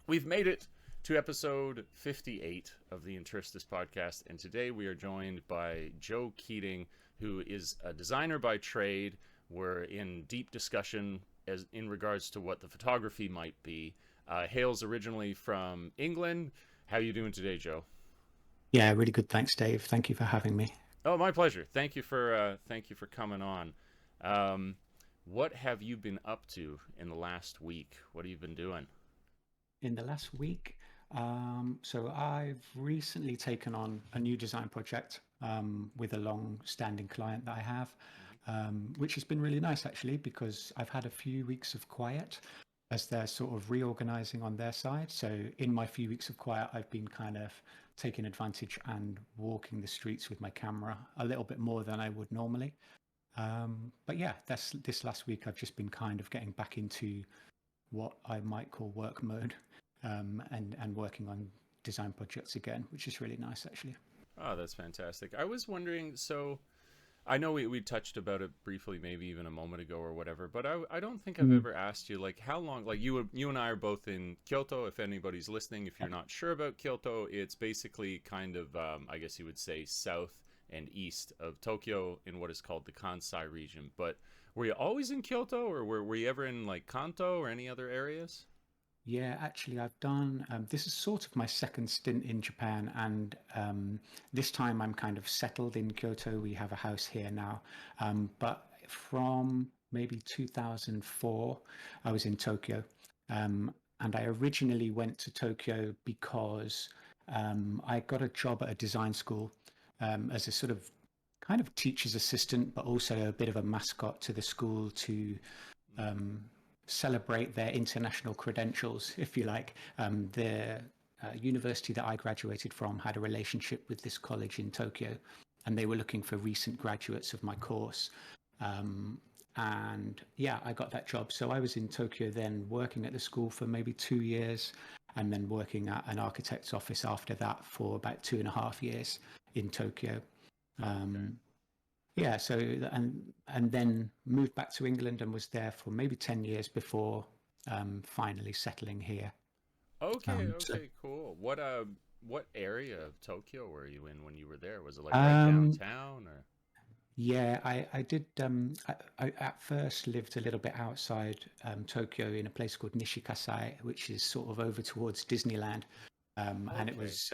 We've made it to episode 58 of the Interstice podcast, and today we are joined by Joe Keating, who is a designer by trade. We're in deep discussion as in regards to what the photography might be. Hails originally from England. How are you doing today, Joe? Yeah, really good. Thanks, Dave. Thank you for having me. Oh, my pleasure. Thank you for coming on. Um, what have you been up to in the last week? What have you been doing? In the last week, so I've recently taken on a new design project with a long-standing client that I have, which has been really nice actually because I've had a few weeks of quiet as they're sort of reorganizing on their side. So in my few weeks of quiet, I've been kind of taking advantage and walking the streets with my camera a little bit more than I would normally. But yeah, that's this last week I've just been kind of getting back into what I might call work mode, and working on design projects again, which is really nice actually. Oh, that's fantastic. I was wondering, so I know we touched about it briefly, maybe even a moment ago or whatever, but I don't think I've Mm. ever asked you like how long. Like you and I are both in Kyoto. If anybody's listening, if you're not sure about Kyoto, it's basically kind of I guess you would say south and east of Tokyo in what is called the Kansai region. But were you always in Kyoto, or were you ever in like Kanto or any other areas? Yeah, actually, I've done this is sort of my second stint in Japan, and this time I'm kind of settled in Kyoto. We have a house here now, but from maybe 2004, I was in Tokyo, and I originally went to Tokyo because I got a job at a design school as a sort of kind of teacher's assistant, but also a bit of a mascot to the school to Mm. um, celebrate their international credentials, if you like. The university that I graduated from had a relationship with this college in Tokyo, and they were looking for recent graduates of my course. Um, and yeah, I got that job. So I was in Tokyo then, working at the school for maybe 2 years, and then working at an architect's office after that for about 2.5 years in Tokyo. Okay. Um, yeah, so and then moved back to England and was there for maybe 10 years before finally settling here. Okay, So okay, cool. What area of Tokyo were you in when you were there? Was it like right um, downtown or? yeah, I did. I at first lived a little bit outside Tokyo in a place called Nishikasai, which is sort of over towards Disneyland, and it Okay. was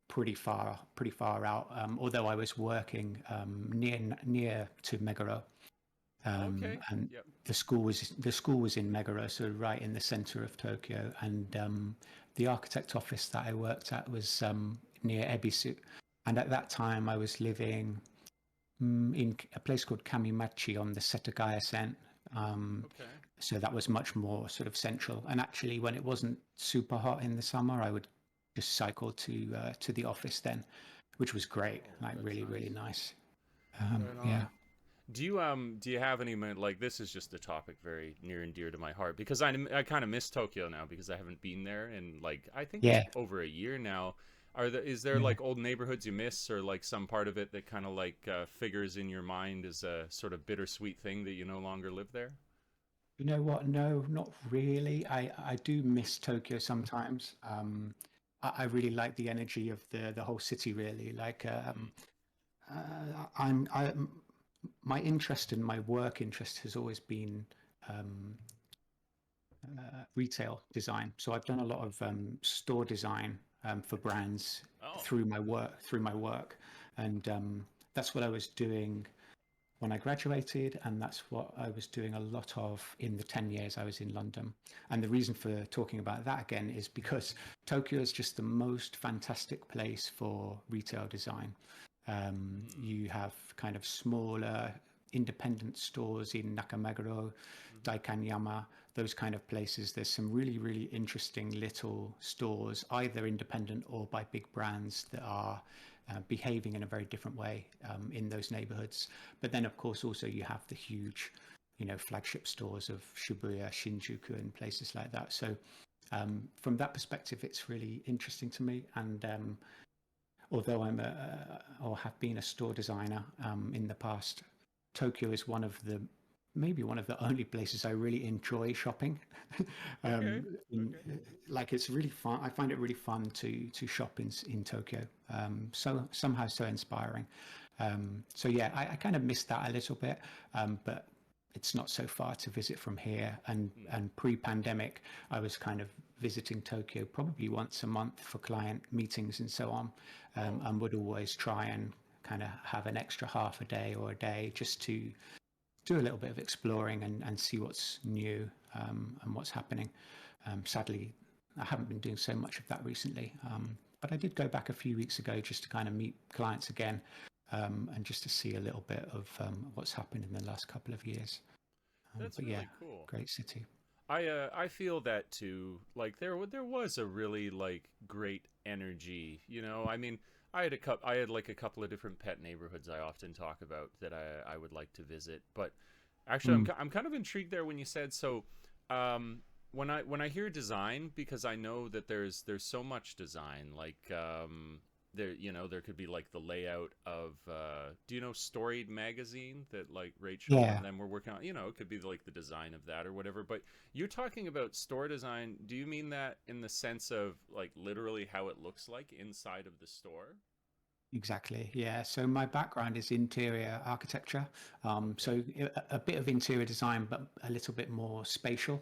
pretty far out. Although I was working near to Meguro. Okay. And Yep. the school was in Meguro, so right in the center of Tokyo. And the architect office that I worked at was near Ebisu. And at that time, I was living in a place called Kamimachi on the Setagaya-sen. Um, Okay. so that was much more sort of central. And actually, when it wasn't super hot in the summer, I would just cycle to the office then, which was great, Oh, like that's really, really nice. nice. Right Yeah. on. Do you have any like this is just a topic very near and dear to my heart because I kind of miss Tokyo now because I haven't been there in like I think Yeah. over a year now. Is there Yeah. like old neighborhoods you miss or like some part of it that kind of like figures in your mind as a sort of bittersweet thing that you no longer live there? You know what? No, not really. I do miss Tokyo sometimes. I really like the energy of the whole city. Really, like Mm. I my interest and my work interest has always been um, retail design. So I've done a lot of store design for brands Oh, through my work, and that's what I was doing when I graduated, and that's what I was doing a lot of in the 10 years I was in London. And the reason for talking about that again is because Tokyo is just the most fantastic place for retail design. mm. You have kind of smaller independent stores in Nakameguro, Hmm. Daikanyama, those kind of places. There's some really, really interesting little stores, either independent or by big brands that are behaving in a very different way in those neighborhoods. But then, of course, also you have the huge, flagship stores of Shibuya, Shinjuku, and places like that. So from that perspective, it's really interesting to me. And although or have been a store designer in the past, Tokyo is one of the maybe one of the only places I really enjoy shopping. Okay. um, in, Okay. like it's really fun. I find it really fun to shop in Tokyo. So somehow so inspiring. So yeah, I kind of missed that a little bit, but it's not so far to visit from here. Hmm. And pre-pandemic, I was kind of visiting Tokyo probably once a month for client meetings and so on, Oh, and would always try and kind of have an extra half a day or a day just to do a little bit of exploring and see what's new, and what's happening. Sadly, I haven't been doing so much of that recently, hmm. but I did go back a few weeks ago just to kind of meet clients again, and just to see a little bit of what's happened in the last couple of years. That's But yeah, really cool. great city. I feel that too. Like there was a really like great energy. You know, I mean, I had like a couple of different pet neighborhoods I often talk about that I would like to visit. But actually, Mm. I'm kind of intrigued there when you said so. Um, when I hear design, because I know that there's so much design. Like there there could be like the layout of do you know Storied magazine that like Rachel Yeah, and them were working on? It could be like the design of that or whatever. But you're talking about store design. Do you mean that in the sense of like literally how it looks like inside of the store? exactly. Yeah. So my background is interior architecture. Okay. So a bit of interior design, but a little bit more spatial,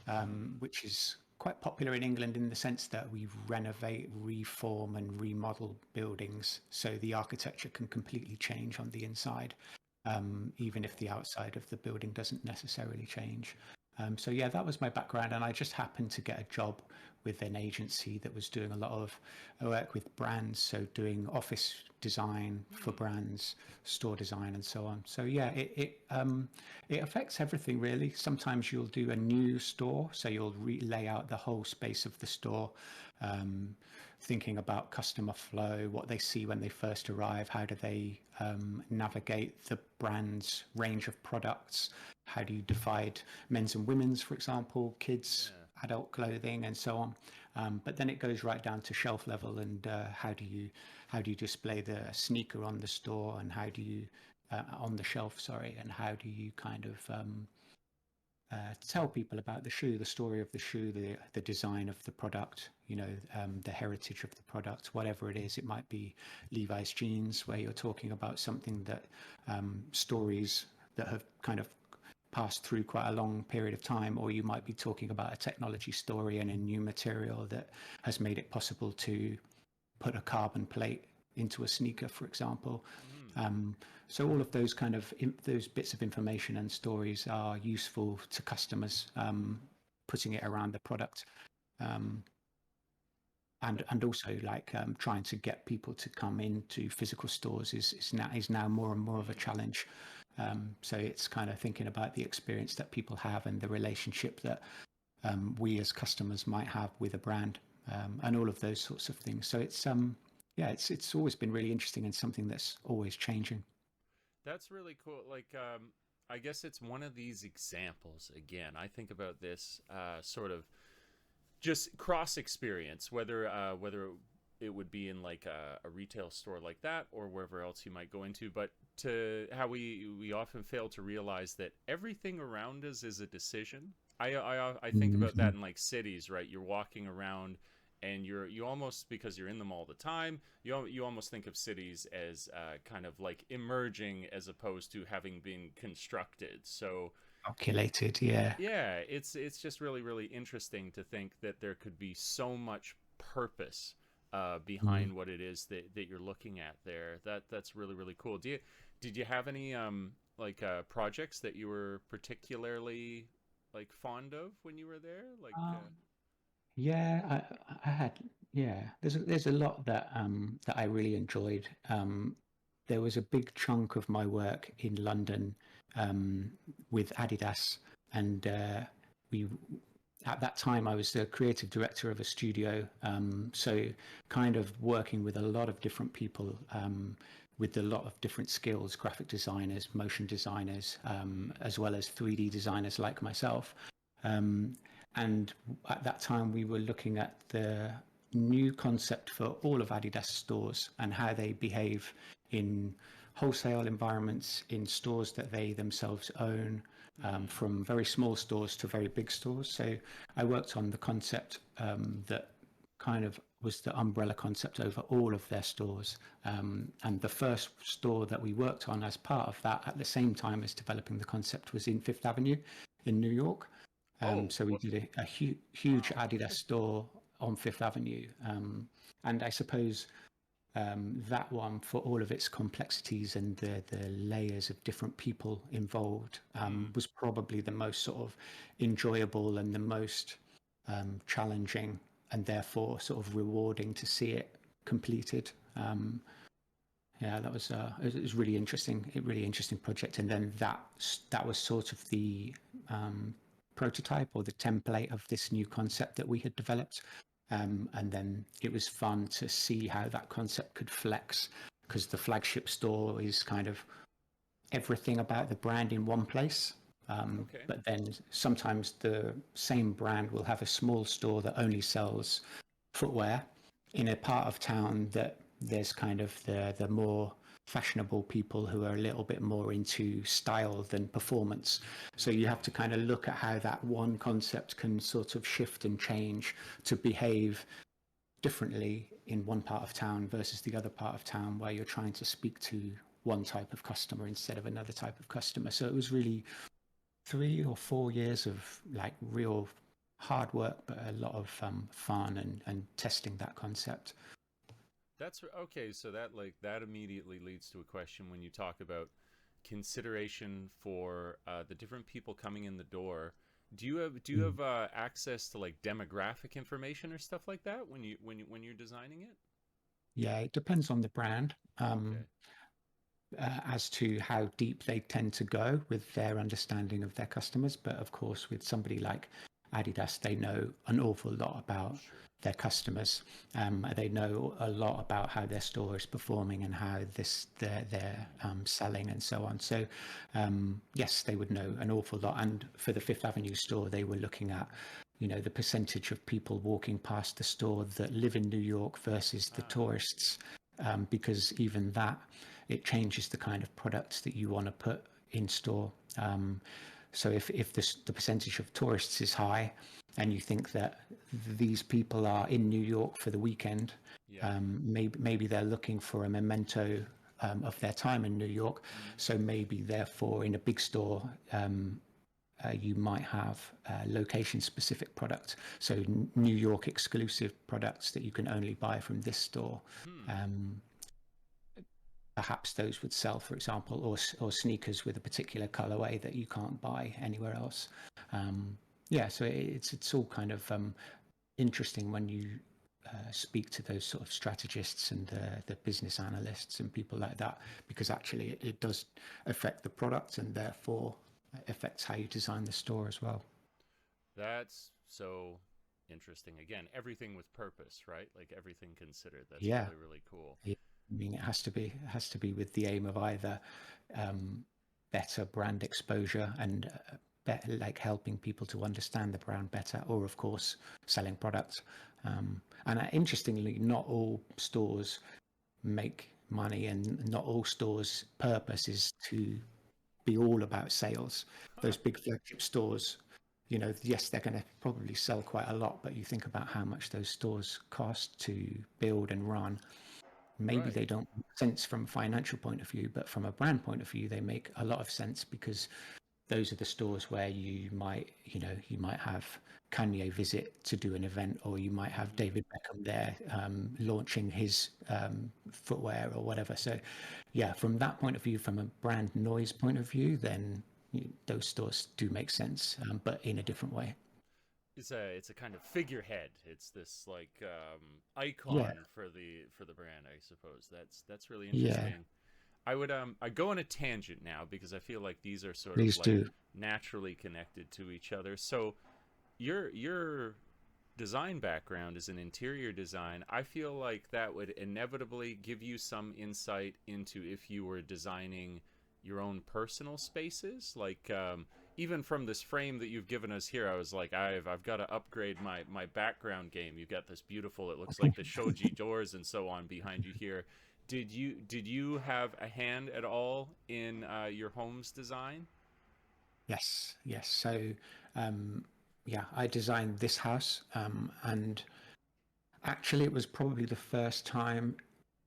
Mm. which is quite popular in England in the sense that we renovate, reform, and remodel buildings. So the architecture can completely change on the inside, even if Cool. the outside of the building doesn't necessarily change. So yeah, that was my background, and I just happened to get a job with an agency that was doing a lot of work with brands, so doing office design for Hmm. brands, store design, and so on. So yeah, it affects everything really. Sometimes you'll do a new store, so you'll lay out the whole space of the store, um, thinking about customer flow, what they see when they first arrive, how do they navigate the brand's range of products, how do you divide men's and women's, for example, kids, Yeah. adult clothing, and so on. But then it goes right down to shelf level, and how do you display the sneaker on the store, and how do you on the shelf, sorry, and how do you kind of tell people about the shoe, the story of the shoe, the design of the product, the heritage of the product, whatever it is. It might be Levi's jeans, where you're talking about something that stories that have kind of passed through quite a long period of time, or you might be talking about a technology story and a new material that has made it possible to put a carbon plate into a sneaker, for example. Mm. Um, so all of those kind of those bits of information and stories are useful to customers, putting it around the product, um, That, and also like trying to get people to come into physical stores is now more and more of a mm. challenge. So it's kind of thinking about the experience that people have and the relationship that we as customers might have with a brand, and all of those sorts of things. So yeah, it's always been really interesting and something that's always changing. That's really cool. Like, I guess it's one of these examples. Again, I think about this sort of just cross experience, whether it would be in like a retail store like that or wherever else you might go into, but to how we often fail to realize that everything around us is a decision. I think about Mhm. that in like cities, right? You're walking around and you almost, because you're in them all the time, you almost think of cities as kind of like emerging as opposed to having been constructed. So Calculated, yeah. yeah, it's just really interesting to think that there could be so much purpose Mm. behind what it is that you're looking at there. That's really cool. Did you have any like projects that you were particularly like fond of when you were there? Like Um, yeah, I had, yeah. There's a lot that I really enjoyed. There was a big chunk of my work in London, um, with Adidas, and we at that time I was the creative director of a studio, so kind of working with a lot of different people, with a lot of different skills, graphic designers, motion designers, mm, as well as 3D designers like myself. Um, and at that time, we were looking at the new concept for all of Adidas stores and how they behave in wholesale environments, in stores that they themselves own, Hmm. from very small stores to very big stores. So I worked on the concept that kind of was the umbrella concept over all of their stores. And the first store that we worked on as part of that at the same time as developing the concept was in Fifth Avenue in New York. Oh, So we what? did a huge Wow. Adidas store on Fifth Avenue. And I suppose that one, for all of its complexities and the layers of different people involved, Hmm. was probably the most sort of enjoyable and the most challenging, and therefore sort of rewarding to see it completed. Yeah, that was it was really interesting, a really interesting project. And then that was sort of the prototype or the template of this new concept that we had developed. And then it was fun to see how that concept could flex, because the flagship store is kind of everything about the brand in one place. Okay. But then sometimes the same brand will have a small store that only sells footwear in a part of town that there's kind of the more fashionable people who are a little bit more into style than performance. So you have to kind of look at how that one concept can sort of shift and change to behave differently in one part of town versus the other part of town where you're trying to speak to one type of customer instead of another type of customer. So it was really 3 or 4 years of like real hard work, but a lot of fun and testing that concept. Okay. So that that immediately leads to a question when you talk about consideration for the different people coming in the door. Do you have access to like demographic information or stuff like that when you're designing it? Yeah, it depends on the brand. Okay. As to how deep they tend to go with their understanding of their customers. But of course, with somebody like Adidas, they know an awful lot about Sure. their customers. They know a lot about how their store is performing and how they're selling and so on. So yes, they would know an awful lot. And for the Fifth Avenue store, they were looking at the percentage of people walking past the store that live in New York versus the Ah. tourists, because even that, it changes the kind of products that you want to put in store. So if the percentage of tourists is high, and you think that these people are in New York for the weekend, Yeah. maybe they're looking for a memento of their time in New York. Mm. So maybe therefore in a big store, you might have location specific products, so New York exclusive products that you can only buy from this store. Hmm. Um, Perhaps those would sell, for example, or sneakers with a particular colorway that you can't buy anywhere else. Um, yeah, so it's all kind of interesting when you speak to those sort of strategists and the business analysts and people like that, because actually it does affect the product and therefore affects how you design the store as well. That's so interesting. Again, everything with purpose, right? Like everything considered. That's Yeah, really, really cool. yeah. I mean, it has to be with the aim of either um, better brand exposure and better, like helping people to understand the brand better, or of course selling products. And interestingly, not all stores make money, and not all stores' purpose is to be all about sales. Huh. Those big flagship stores, yes, they're going to probably sell quite a lot, but you think about how much those stores cost to build and run. Maybe Right. they don't make sense from a financial point of view, but from a brand point of view, they make a lot of sense, because those are the stores where you might have Kanye visit to do an event, or you might have Hmm. David Beckham there launching his footwear or whatever. So, yeah, from that point of view, from a brand noise point of view, then those stores do make sense, but in a different way. It's a kind of figurehead. It's this like Yeah, icon for the brand, I suppose. That's really yeah, interesting. I go on a tangent now because I feel like these are sort of please like do. naturally connected to each other. So your design background is in interior design. I feel like that would inevitably give you some insight into if you were designing your own personal spaces. Like even from this frame that you've given us here, I was like, I've got to upgrade my background game. You've got this beautiful, it looks like the shoji doors and so on behind you here. Did you have a hand at all in your home's design? Yes, yes. So, um, yeah, I designed this house, and actually, it was probably the first time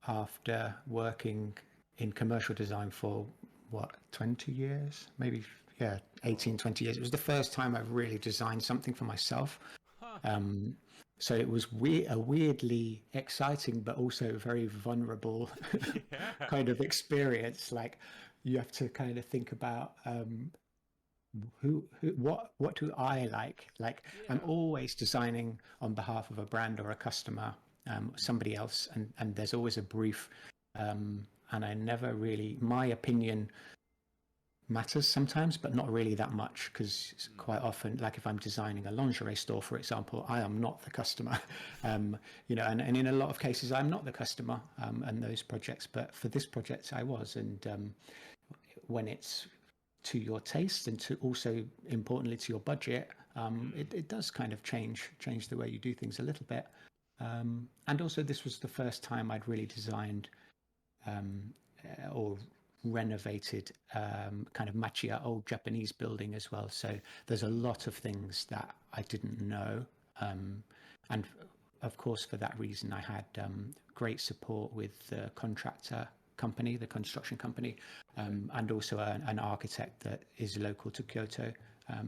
after working in commercial design for what, 20 years, maybe, yeah, Whoa. 18, 20 years. It was the first time I've really designed something for myself. Huh. Um, so it was a weirdly exciting, but also very vulnerable Yeah. kind of experience. Like you have to kind of think about what do I like? Like I'm Yeah. always designing on behalf of a brand or a customer, somebody else, and there's always a brief. And I never really, my opinion matters sometimes, but not really that much because quite often, like if I'm designing a lingerie store, for example, I am not the customer, um, and in a lot of cases, I'm not the customer and those projects. But for this project, I was, and when it's to your taste and to also importantly to your budget, it does kind of change the way you do things a little bit. And also, this was the first time I'd really designed or renovated kind of machiya old Japanese building as well. So there's a lot of things that I didn't know. And of course, for that reason, I had great support with the contractor company, the construction company, Okay. and also an architect that is local to Kyoto.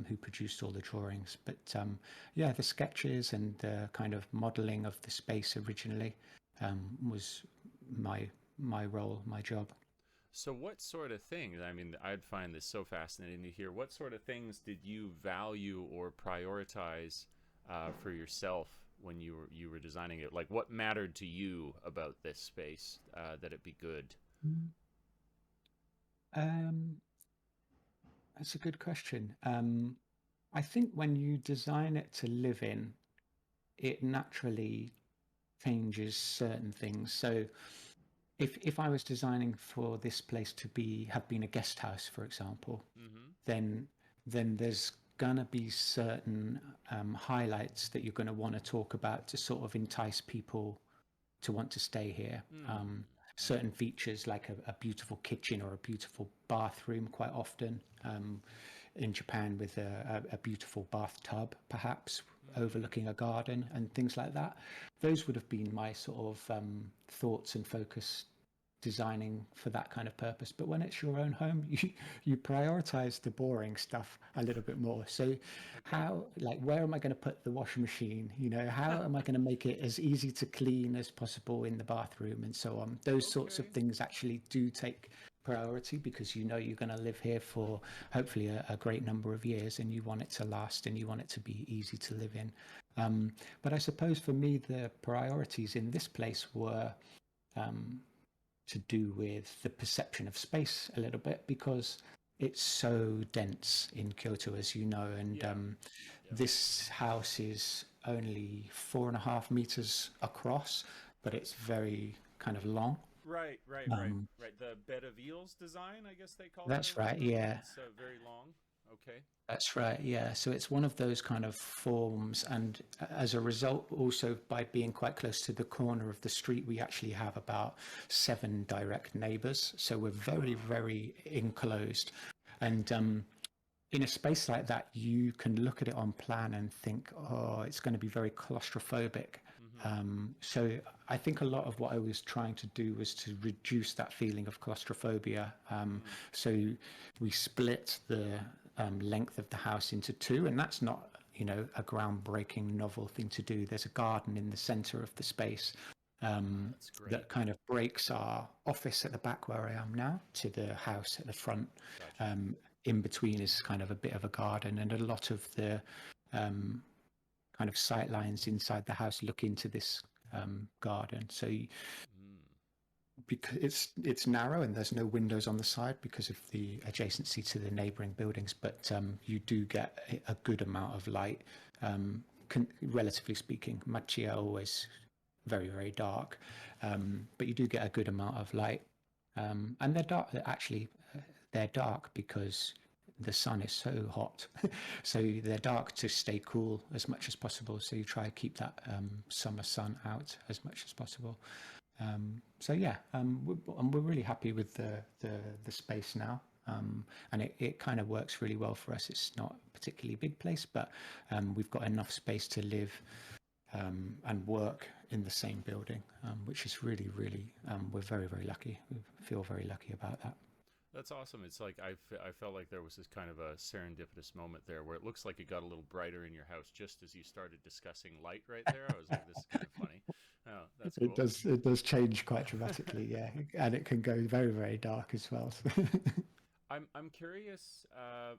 Who produced all the drawings? But yeah, the sketches and the kind of modeling of the space originally was my my role, my job. So, what sort of things? I mean, I'd find this so fascinating to hear. What sort of things did you value or prioritize for yourself when you were designing it? Like, what mattered to you about this space that it be good? Um, that's a good question. I think when you design it to live in, it naturally changes certain things. So if I was designing for this place to be have been a guest house, for example, Mm-hmm. then there's gonna be certain highlights that you're gonna want to talk about to sort of entice people to want to stay here. Hmm. Certain features like a beautiful kitchen or a beautiful bathroom, quite often in Japan, with a beautiful bathtub, perhaps Mm. overlooking a garden and things like that. Those would have been my sort of thoughts and focus designing for that kind of purpose. But when it's your own home, you prioritize the boring stuff a little bit more. So Okay. how, like, where am I going to put the washing machine? How am I going to make it as easy to clean as possible in the bathroom and so on? Those sorts of Okay. things actually do take priority because you're going to live here for hopefully a great number of years, and you want it to last and you want it to be easy to live in. But I suppose for me the priorities in this place were um, to do with the perception of space a little bit because it's so dense in Kyoto, as you know, and Yeah. Yeah. this house is only 4.5 meters across, but it's very kind of long. Right. Right. Right. Um, Right. The bed of eels design, I guess they call it, or that's right, whatever. yeah. It's very long. Okay. That's right, yeah. So it's one of those kind of forms, and as a result, also by being quite close to the corner of the street, we actually have about 7 direct neighbors. So we're very, Wow. very enclosed. And in a space like that, you can look at it on plan and think, oh, it's going to be very claustrophobic. Mm-hmm. So I think a lot of what I was trying to do was to reduce that feeling of claustrophobia. Mm. So we split the length of the house into two, and that's not, a groundbreaking novel thing to do. There's a garden in the center of the space Oh, that's great. that kind of breaks our office at the back where I am now to the house at the front. Gotcha. Um, in between is kind of a bit of a garden, and a lot of the um, kind of sight lines inside the house look into this garden. So Mm. because it's narrow and there's no windows on the side because of the adjacency to the neighboring buildings, but you do get a good amount of light. Relatively speaking, Machi are always very, very dark, but you do get a good amount of light. And they're dark. Actually, they're dark because the sun is so hot. So they're dark to stay cool as much as possible. So you try to keep that summer sun out as much as possible. So yeah, we're really happy with the space now. And it kind of works really well for us. It's not a particularly big place, but we've got enough space to live and work in the same building, which is really, really, we're very, very lucky. We feel very lucky about that. That's awesome. It's like I felt like there was this kind of a serendipitous moment there where it looks like it got a little brighter in your house just as you started discussing light right there. I was like, this is kind of funny. Oh, that's It cool. does. It does change quite dramatically, yeah, and it can go very, very dark as well. I'm curious.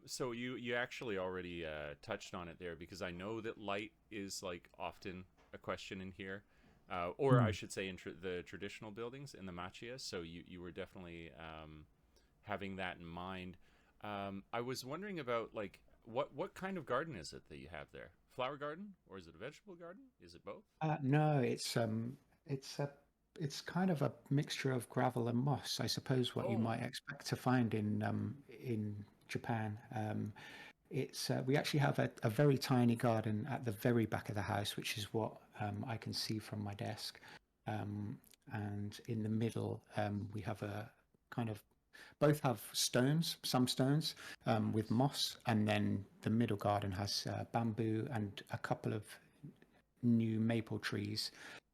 So you actually already touched on it there because I know that light is like often a question in here, or I Mm. should say in the traditional buildings in the machia. So you were definitely having that in mind. I was wondering about like what kind of garden is it that you have there? Flower garden or is it a vegetable garden? Is it both? No, it's a, it's kind of a mixture of gravel and moss, I suppose, what you Oh, might expect to find in Japan. It's we actually have a very tiny garden at the very back of the house, which is what I can see from my desk. Um, and in the middle, we have a kind of both have stones, some stones with nice. moss, and then the middle garden has bamboo and a couple of new maple trees.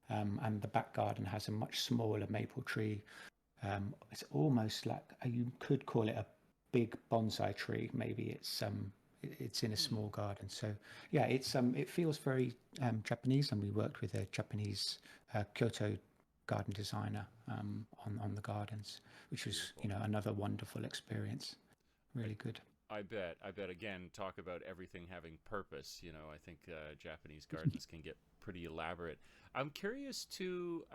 And the back garden has a much smaller maple tree. It's almost like you could call it a big bonsai tree. Maybe it's in a Hmm. small garden. So yeah, it feels very Japanese, and we worked with a Japanese Kyoto garden designer on the gardens, which was Beautiful. another wonderful experience. I, Really good. I bet. I bet. Again, talk about everything having purpose. I think Japanese gardens can get pretty elaborate. I'm curious to.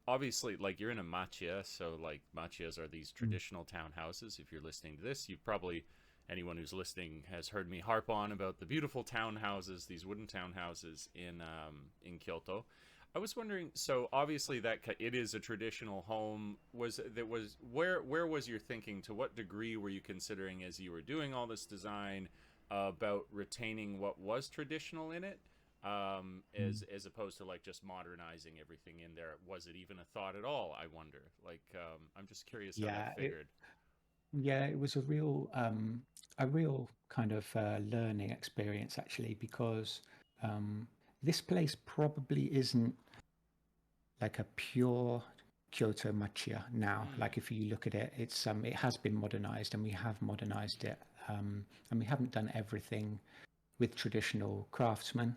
Obviously, like you're in a machiya, so like machiyas are these Mm. traditional townhouses. If you're listening to this, you've probably anyone who's listening has heard me harp on about the beautiful townhouses, these wooden townhouses in Kyoto. I was wondering. So obviously, it is a traditional home. Was where was your thinking? To what degree were you considering as you were doing all this design about retaining what was traditional in it, Mm. as opposed to like just modernizing everything in there? Was it even a thought at all? I wonder. Like, I'm just curious how that Yeah, figured. it was a real kind of learning experience actually, because um, this place probably isn't like a pure Kyoto matcha now. Hmm. Like if you look at it, it has been modernized, and we have modernized it, and we haven't done everything with traditional craftsmen.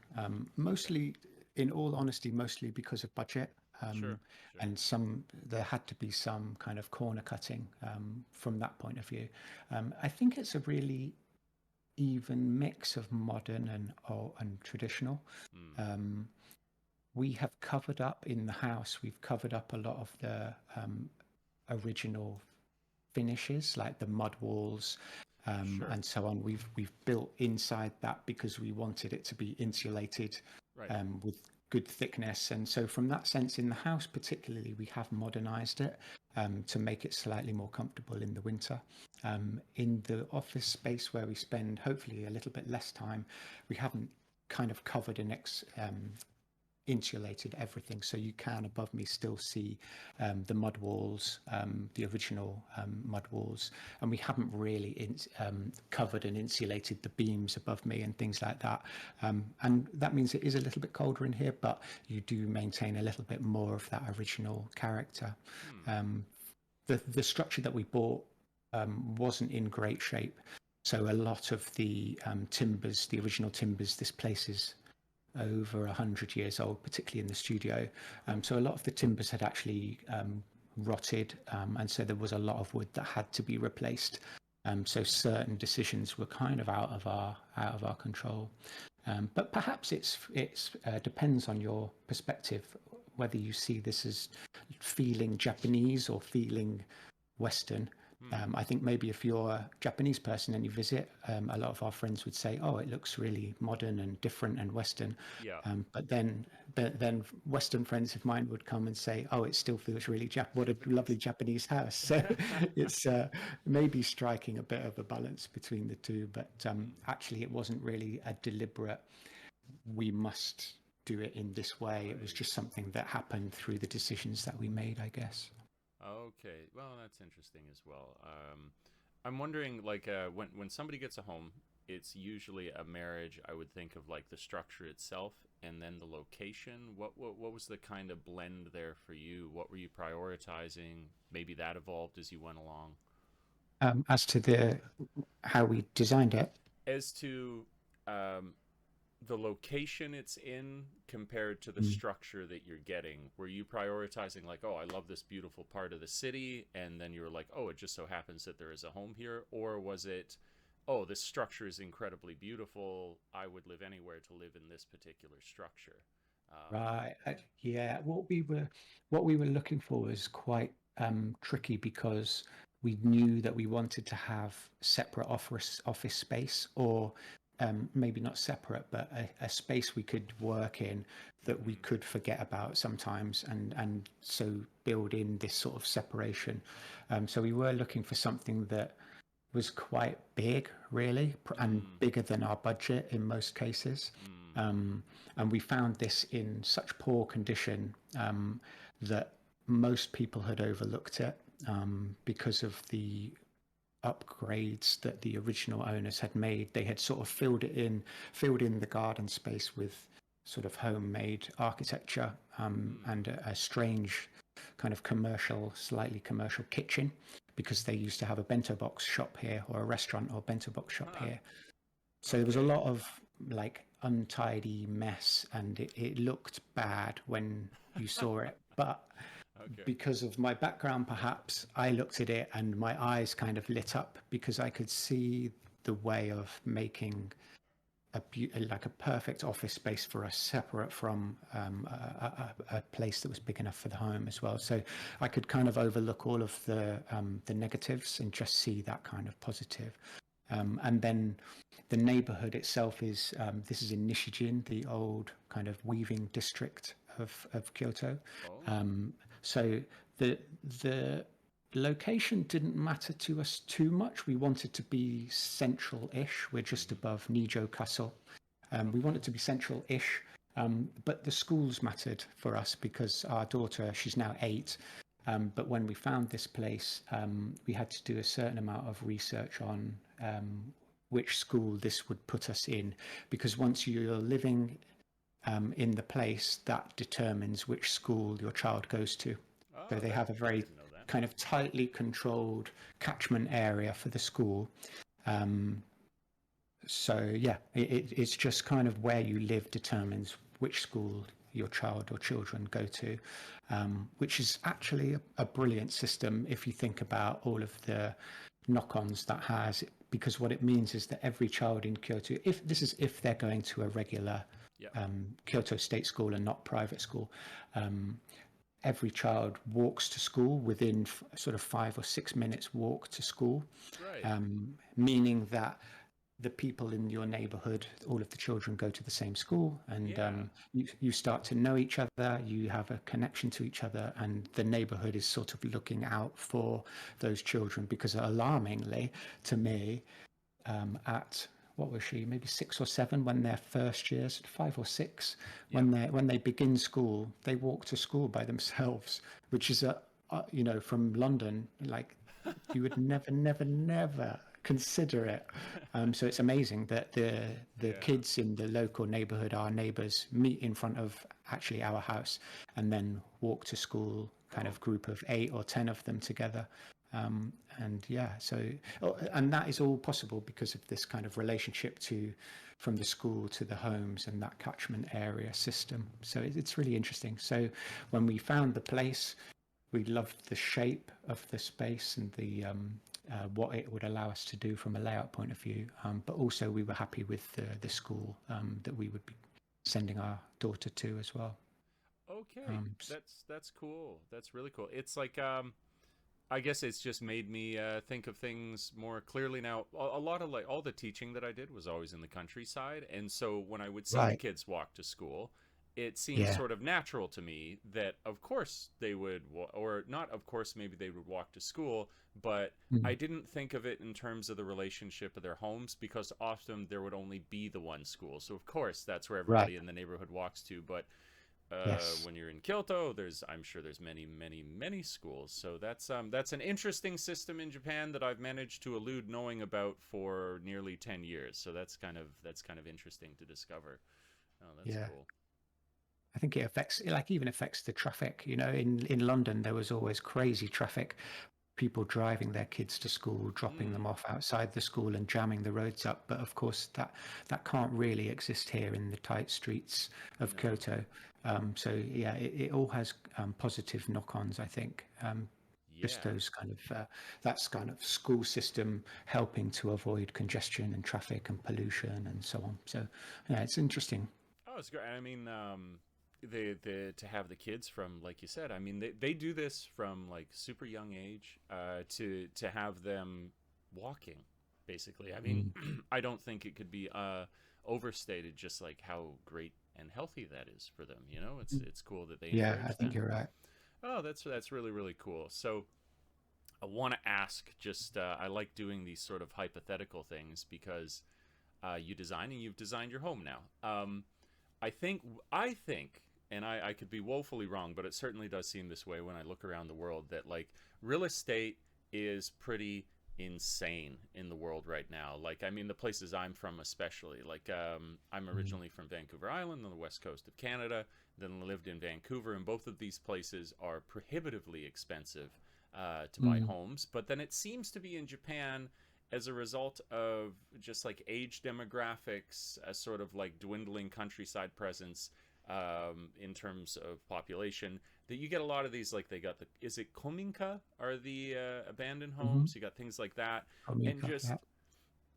Mostly, in all honesty, mostly because of budget. Sure. Um, Sure. and there had to be some kind of corner cutting from that point of view. I think it's a really even mix of modern and traditional. Hmm. Um, we have covered up in the house. We've covered up a lot of the original finishes, like the mud walls Sure. and so on. We've built inside that because we wanted it to be insulated Right. with good thickness. And so, from that sense, in the house particularly, we have modernized it to make it slightly more comfortable in the winter. In the office space where we spend hopefully a little bit less time, we haven't kind of covered insulated everything, so you can above me still see the mud walls, the original mud walls, and we haven't really covered and insulated the beams above me and things like that. And that means it is a little bit colder in here, but you do maintain a little bit more of that original character. Hmm. The structure that we bought wasn't in great shape, so a lot of the timbers, the original timbers, this place is over 100 years old, particularly in the studio. So a lot of the timbers had actually rotted, and so there was a lot of wood that had to be replaced. So certain decisions were kind of out of our control. But perhaps it's depends on your perspective, whether you see this as feeling Japanese or feeling Western. Hmm. I think maybe if you're a Japanese person and you visit, a lot of our friends would say, "Oh, it looks really modern and different and Western." Yeah. But then Western friends of mine would come and say, "Oh, it still feels really What a lovely Japanese house." So it's maybe striking a bit of a balance between the two. But Hmm. actually, it wasn't really a deliberate. We must do it in this way. It was Right. just something that happened through the decisions that we made, I guess. Okay, well, that's interesting as well. I'm wondering, like, when somebody gets a home, it's usually a marriage. I would think of like the structure itself and then the location. What was the kind of blend there for you? What were you prioritizing? Maybe that evolved as you went along. As to the how we designed it. As to um, the location it's in compared to the Mm. structure that you're getting, were you prioritizing like, oh, I love this beautiful part of the city, and then you were like, oh, it just so happens that there is a home here? Or was it, oh, this structure is incredibly beautiful, I would live anywhere to live in this particular structure? um, Right. Yeah. What we were looking for was quite tricky because we knew that we wanted to have separate office space, or maybe not separate, but a space we could work in that we mhm, could forget about sometimes, and so build in this sort of separation. So we were looking for something that was quite big, really, and mm, bigger than our budget in most cases. mm, Um, and we found this in such poor condition that most people had overlooked it because of the upgrades that the original owners had made. They had sort of filled in the garden space with sort of homemade architecture mm. and a strange kind of slightly commercial kitchen, because they used to have a bento box shop here, or a restaurant or bento box shop Huh. here. So there was a Okay. lot of like untidy mess, and it looked bad when you saw it. But Okay. because of my background, perhaps I looked at it and my eyes kind of lit up because I could see the way of making like a perfect office space for us, separate from a place that was big enough for the home as well. So I could kind of overlook all of the negatives and just see that kind of positive. And then the neighborhood itself is this is in Nishijin, the old kind of weaving district of Kyoto. Oh. So the the location didn't matter to us too much. We wanted to be central-ish. We're just Mhm. above Nijo Castle. We Okay. wanted to be central-ish, but the schools mattered for us because our daughter, she's now 8. But when we found this place, we had to do a certain amount of research on which school this would put us in, because once you're living in the place, that determines which school your child goes to. So Oh, they that have a I very didn't know that. kind of tightly controlled catchment area for the school. Um, so yeah, it's just kind of where you live determines which school your child or children go to, which is actually a brilliant system if you think about all of the knock-ons that has. Because what it means is that every child in Kyoto, if they're going to a regular Yep. Kyoto state school and not private school, um, every child walks to school within sort of 5 or 6 minutes walk to school, Right. meaning that the people in your neighborhood, all of the children go to the same school, and Yeah. you start to know each other, you have a connection to each other, and the neighborhood is sort of looking out for those children. Because alarmingly to me, at what was she, maybe 6 or 7, when they're first years, 5 or 6, Yep. when they begin school, they walk to school by themselves, which is from London, like you would never consider it. So it's amazing that the Yeah. kids in the local neighborhood, our neighbors, meet in front of actually our house and then walk to school, kind Oh. of group of 8 or 10 of them together. And yeah, and that is all possible because of this kind of relationship from the school to the homes and that catchment area system. So it's really interesting. So when we found the place, we loved the shape of the space and the what it would allow us to do from a layout point of view. But also we were happy with the school that we would be sending our daughter to as well. Okay. Um, That's cool. That's really cool. It's like I guess it's just made me think of things more clearly now. A lot of like all the teaching that I did was always in the countryside, and so when I would see the right. kids walk to school, it seemed Yeah. sort of natural to me that of course they would, or not. Of course, maybe they would walk to school, but I Mm. didn't think of it in terms of the relationship of their homes because often there would only be the one school. So of course that's where Right. everybody in the neighborhood walks to, but Yes. When you're in Kyoto, I'm sure there's many, many, many schools. So that's an interesting system in Japan that I've managed to elude knowing about for nearly 10 years. So that's kind of interesting to discover. Oh, that's Yeah. cool. I think it affects, it like even affects the traffic. In London, there was always crazy traffic, people driving their kids to school, dropping them Mm, off outside the school and jamming the roads up. But of course, that can't really exist here in the tight streets of no. Kyoto. So yeah, it all has positive knock-ons, I think. Just Yeah. those kind of that's kind of school system helping to avoid congestion and traffic and pollution and so on. So yeah, it's interesting. Oh, it's great. I mean, the to have the kids from, like you said, I mean, they do this from like super young age, to have them walking, basically. I mean, Mm. I don't think it could be overstated just like how great and healthy that is for them. It's cool that they Yeah, I encourage think that. you're right. Oh, that's really really cool. So I want to ask, just I like doing these sort of hypothetical things because you've designed your home now. I think I think, and I could be woefully wrong, but it certainly does seem this way when I look around the world, that like real estate is pretty insane in the world right now. Like, I mean, the places I'm from, especially. Like, I'm Mm. originally from Vancouver Island on the west coast of Canada. Then lived in Vancouver, and both of these places are prohibitively expensive to buy Mm. homes. But then it seems to be in Japan, as a result of just like age demographics, a sort of like dwindling countryside presence, in terms of population, that you get a lot of these, like they got the, is it kominka, are the abandoned Mm-hmm. homes, you got things like that. And Omika, just yeah.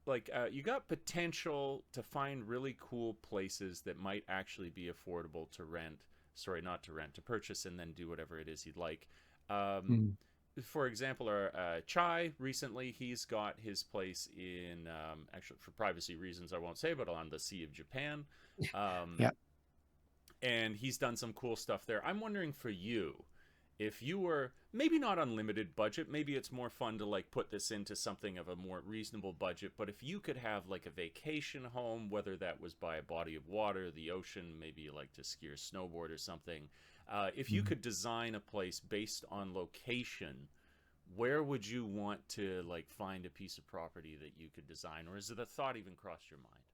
like you got potential to find really cool places that might actually be affordable to rent, sorry, not to rent, to purchase, and then do whatever it is you'd like. um, Mm. for example, our Chai recently, he's got his place in, actually for privacy reasons I won't say, but on the Sea of Japan, um, Yeah. and he's done some cool stuff there. I'm wondering for you, if you were maybe not unlimited budget, maybe it's more fun to like put this into something of a more reasonable budget, but if you could have like a vacation home, whether that was by a body of water, the ocean, maybe you like to ski or snowboard or something, if you Mm. could design a place based on location, where would you want to like find a piece of property that you could design, or has the thought even crossed your mind?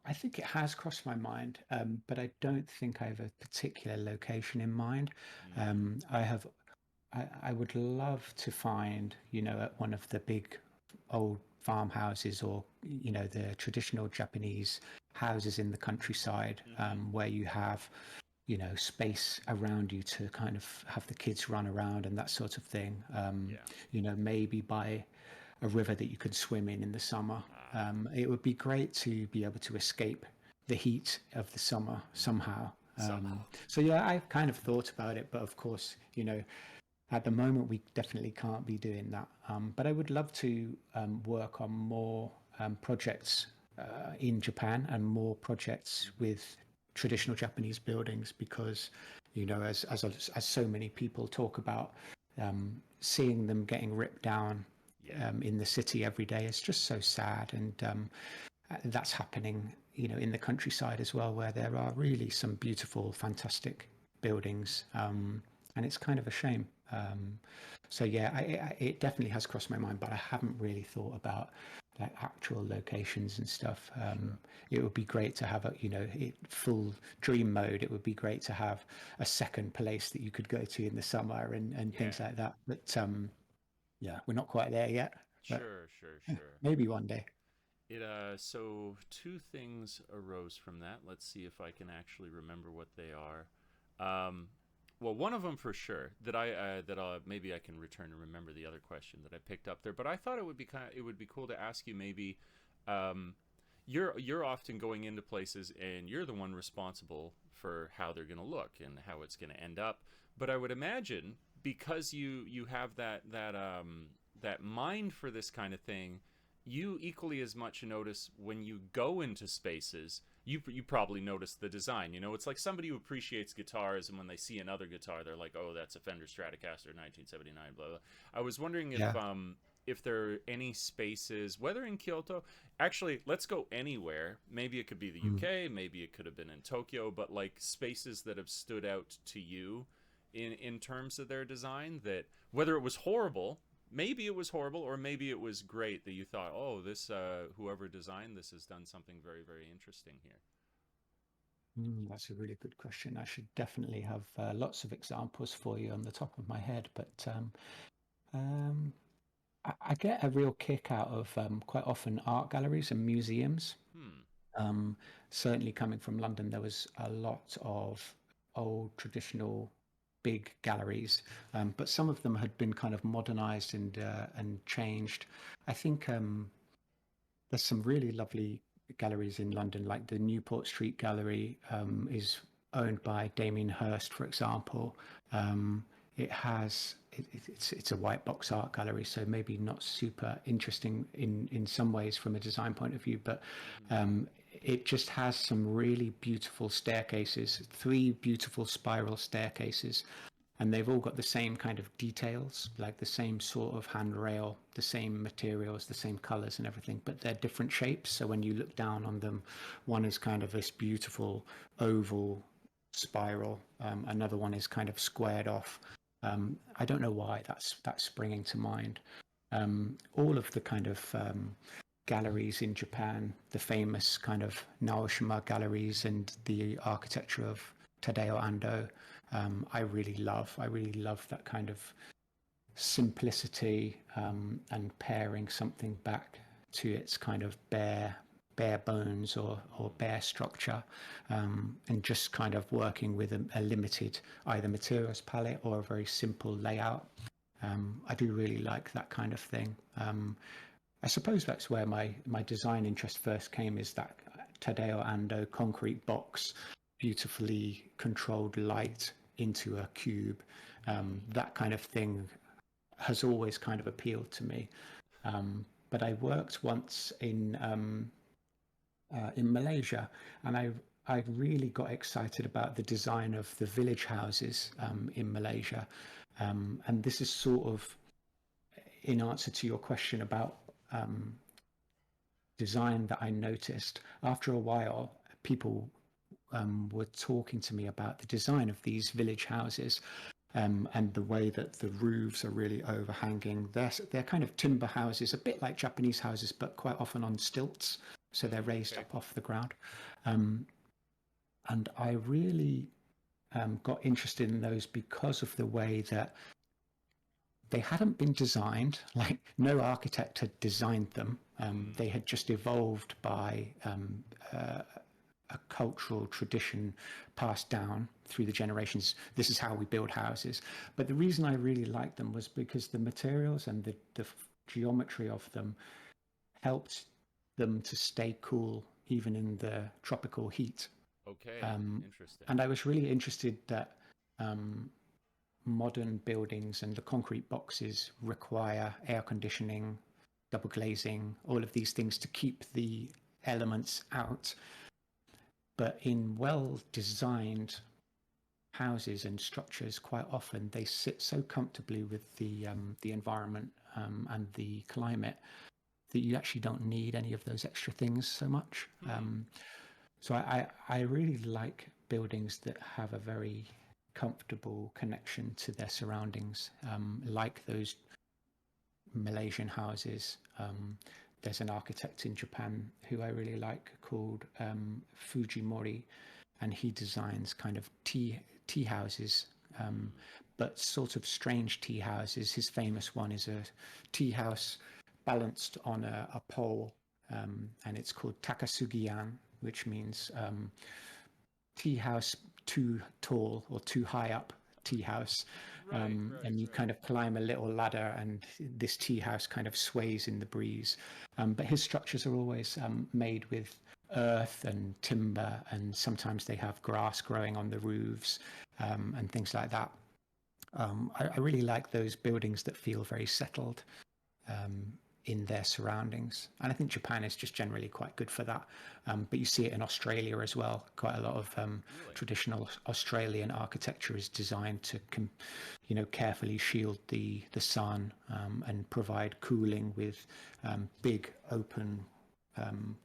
I think it has crossed my mind, but I don't think I have a particular location in mind. Mm, I have, I would love to find, at one of the big old farmhouses or, the traditional Japanese houses in the countryside, mm-hmm. where you have, space around you to kind of have the kids run around and that sort of thing. Yeah. Maybe by a river that you could swim in the summer. Ah. It would be great to be able to escape the heat of the summer somehow. Somehow. So yeah, I've kind of thought about it, but of course, at the moment we definitely can't be doing that. But I would love to work on more projects in Japan and more projects Mm-hmm. with traditional Japanese buildings because, as so many people talk about, seeing them getting ripped down Yeah. in the city every day is just so sad, and that's happening, in the countryside as well, where there are really some beautiful, fantastic buildings, and it's kind of a shame. So yeah, it definitely has crossed my mind, but I haven't really thought about like actual locations and stuff. Sure. It would be great to have full dream mode. It would be great to have a second place that you could go to in the summer and Yeah. things like that. But yeah, we're not quite there yet. But Sure. Sure. yeah, Sure. maybe one day. So two things arose from that. Let's see if I can actually remember what they are. Well, one of them for sure that maybe I can return and remember the other question that I picked up there. But I thought it would be cool to ask you maybe. Um, you're often going into places and you're the one responsible for how they're going to look and how it's going to end up. But I would imagine, because you have that mind for this kind of thing, you equally as much notice when you go into spaces. You probably notice the design. It's like somebody who appreciates guitars, and when they see another guitar, they're like, "Oh, that's a Fender Stratocaster 1979." Blah blah. I was wondering Yeah. if there are any spaces, whether in Kyoto, actually, let's go anywhere. Maybe it could be the Mm. UK, maybe it could have been in Tokyo, but like spaces that have stood out to you in terms of their design, that whether it was horrible, maybe it was horrible, or maybe it was great, that you thought, oh, this whoever designed this has done something very, very interesting here. That's a really good question. I should definitely have lots of examples for you on the top of my head, but um, I get a real kick out of quite often art galleries and museums. Hmm. Um, Certainly coming from London, there was a lot of old traditional big galleries, but some of them had been kind of modernized and changed. I think there's some really lovely galleries in London, like the Newport Street Gallery is owned by Damien Hirst, for example. It has it's a white box art gallery, so maybe not super interesting in some ways from a design point of view, but Mm-hmm. it just has some really beautiful staircases, three beautiful spiral staircases, and they've all got the same kind of details, like the same sort of handrail, the same materials, the same colors and everything, but they're different shapes. So when you look down on them, one is kind of this beautiful oval spiral, another one is kind of squared off. I don't know why that's springing to mind. All of the kind of galleries in Japan, the famous kind of Naoshima galleries and the architecture of Tadao Ando, I really love. I really love that kind of simplicity and paring something back to its kind of bare bones or bare structure, and just kind of working with a limited either materials palette or a very simple layout. I do really like that kind of thing. I suppose that's where my design interest first came, is that Tadao Ando concrete box, beautifully controlled light into a cube. That kind of thing has always kind of appealed to me. But I worked once in Malaysia, and I really got excited about the design of the village houses in Malaysia. And this is sort of in answer to your question about design that I noticed. After a while, people were talking to me about the design of these village houses, and the way that the roofs are really overhanging. They're kind of timber houses, a bit like Japanese houses, but quite often on stilts. So they're raised Okay. up off the ground. Um, and I really got interested in those because of the way that they hadn't been designed, like no architect had designed them. They had just evolved by a cultural tradition passed down through the generations. This is how we build houses. But the reason I really liked them was because the materials and the geometry of them helped them to stay cool even in the tropical heat. Okay. Um, Interesting. and I was really interested that modern buildings and the concrete boxes require air conditioning, double glazing, all of these things to keep the elements out. But in well designed houses and structures, quite often they sit so comfortably with the environment and the climate that you actually don't need any of those extra things so much. Hmm. So I really like buildings that have a very comfortable connection to their surroundings, like those Malaysian houses. There's an architect in Japan who I really like called Fujimori, and he designs kind of tea houses, but sort of strange tea houses. His famous one is a tea house balanced on a pole, and it's called Takasugiyan, which means tea house too tall or too high up tea house. Right. Right. And you Right. kind of climb a little ladder, and this tea house kind of sways in the breeze. But his structures are always made with earth and timber, and sometimes they have grass growing on the roofs and things like that. I really like those buildings that feel very settled. Um, in their surroundings. And I think Japan is just generally quite good for that. But you see it in Australia as well. Quite a lot of Really? traditional Australian architecture is designed to, carefully shield the sun and provide cooling with big open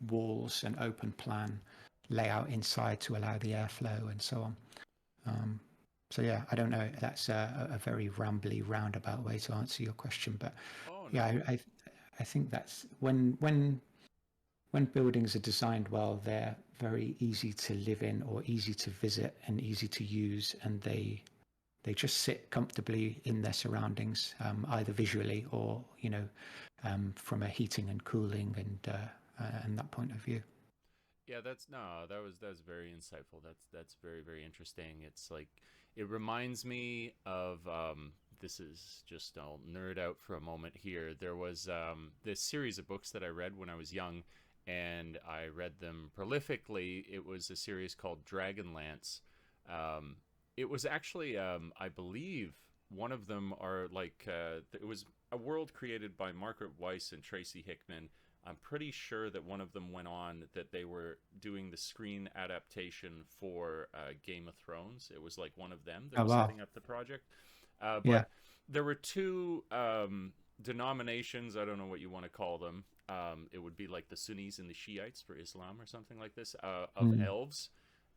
walls and open plan layout inside to allow the airflow and so on. So yeah, I don't know. That's a very rambly, roundabout way to answer your question, but Oh yeah, no. I think that's when buildings are designed well, they're very easy to live in or easy to visit and easy to use, and they just sit comfortably in their surroundings, either visually or from a heating and cooling and that point of view. Yeah, that's no, that was very insightful. That's very very interesting. It's like it reminds me of this is just I'll nerd out for a moment here. There was this series of books that I read when I was young, and I read them prolifically. It was a series called Dragonlance. Um, it was actually I believe one of them are like it was a world created by Margaret Weiss and Tracy Hickman. I'm pretty sure that one of them went on that they were doing the screen adaptation for Game of Thrones. It was like one of them that Oh was wow, setting up the project. yeah. But there were two denominations, I don't know what you want to call them. It would be like the Sunnis and the Shiites for Islam or something like this, of Mm, elves.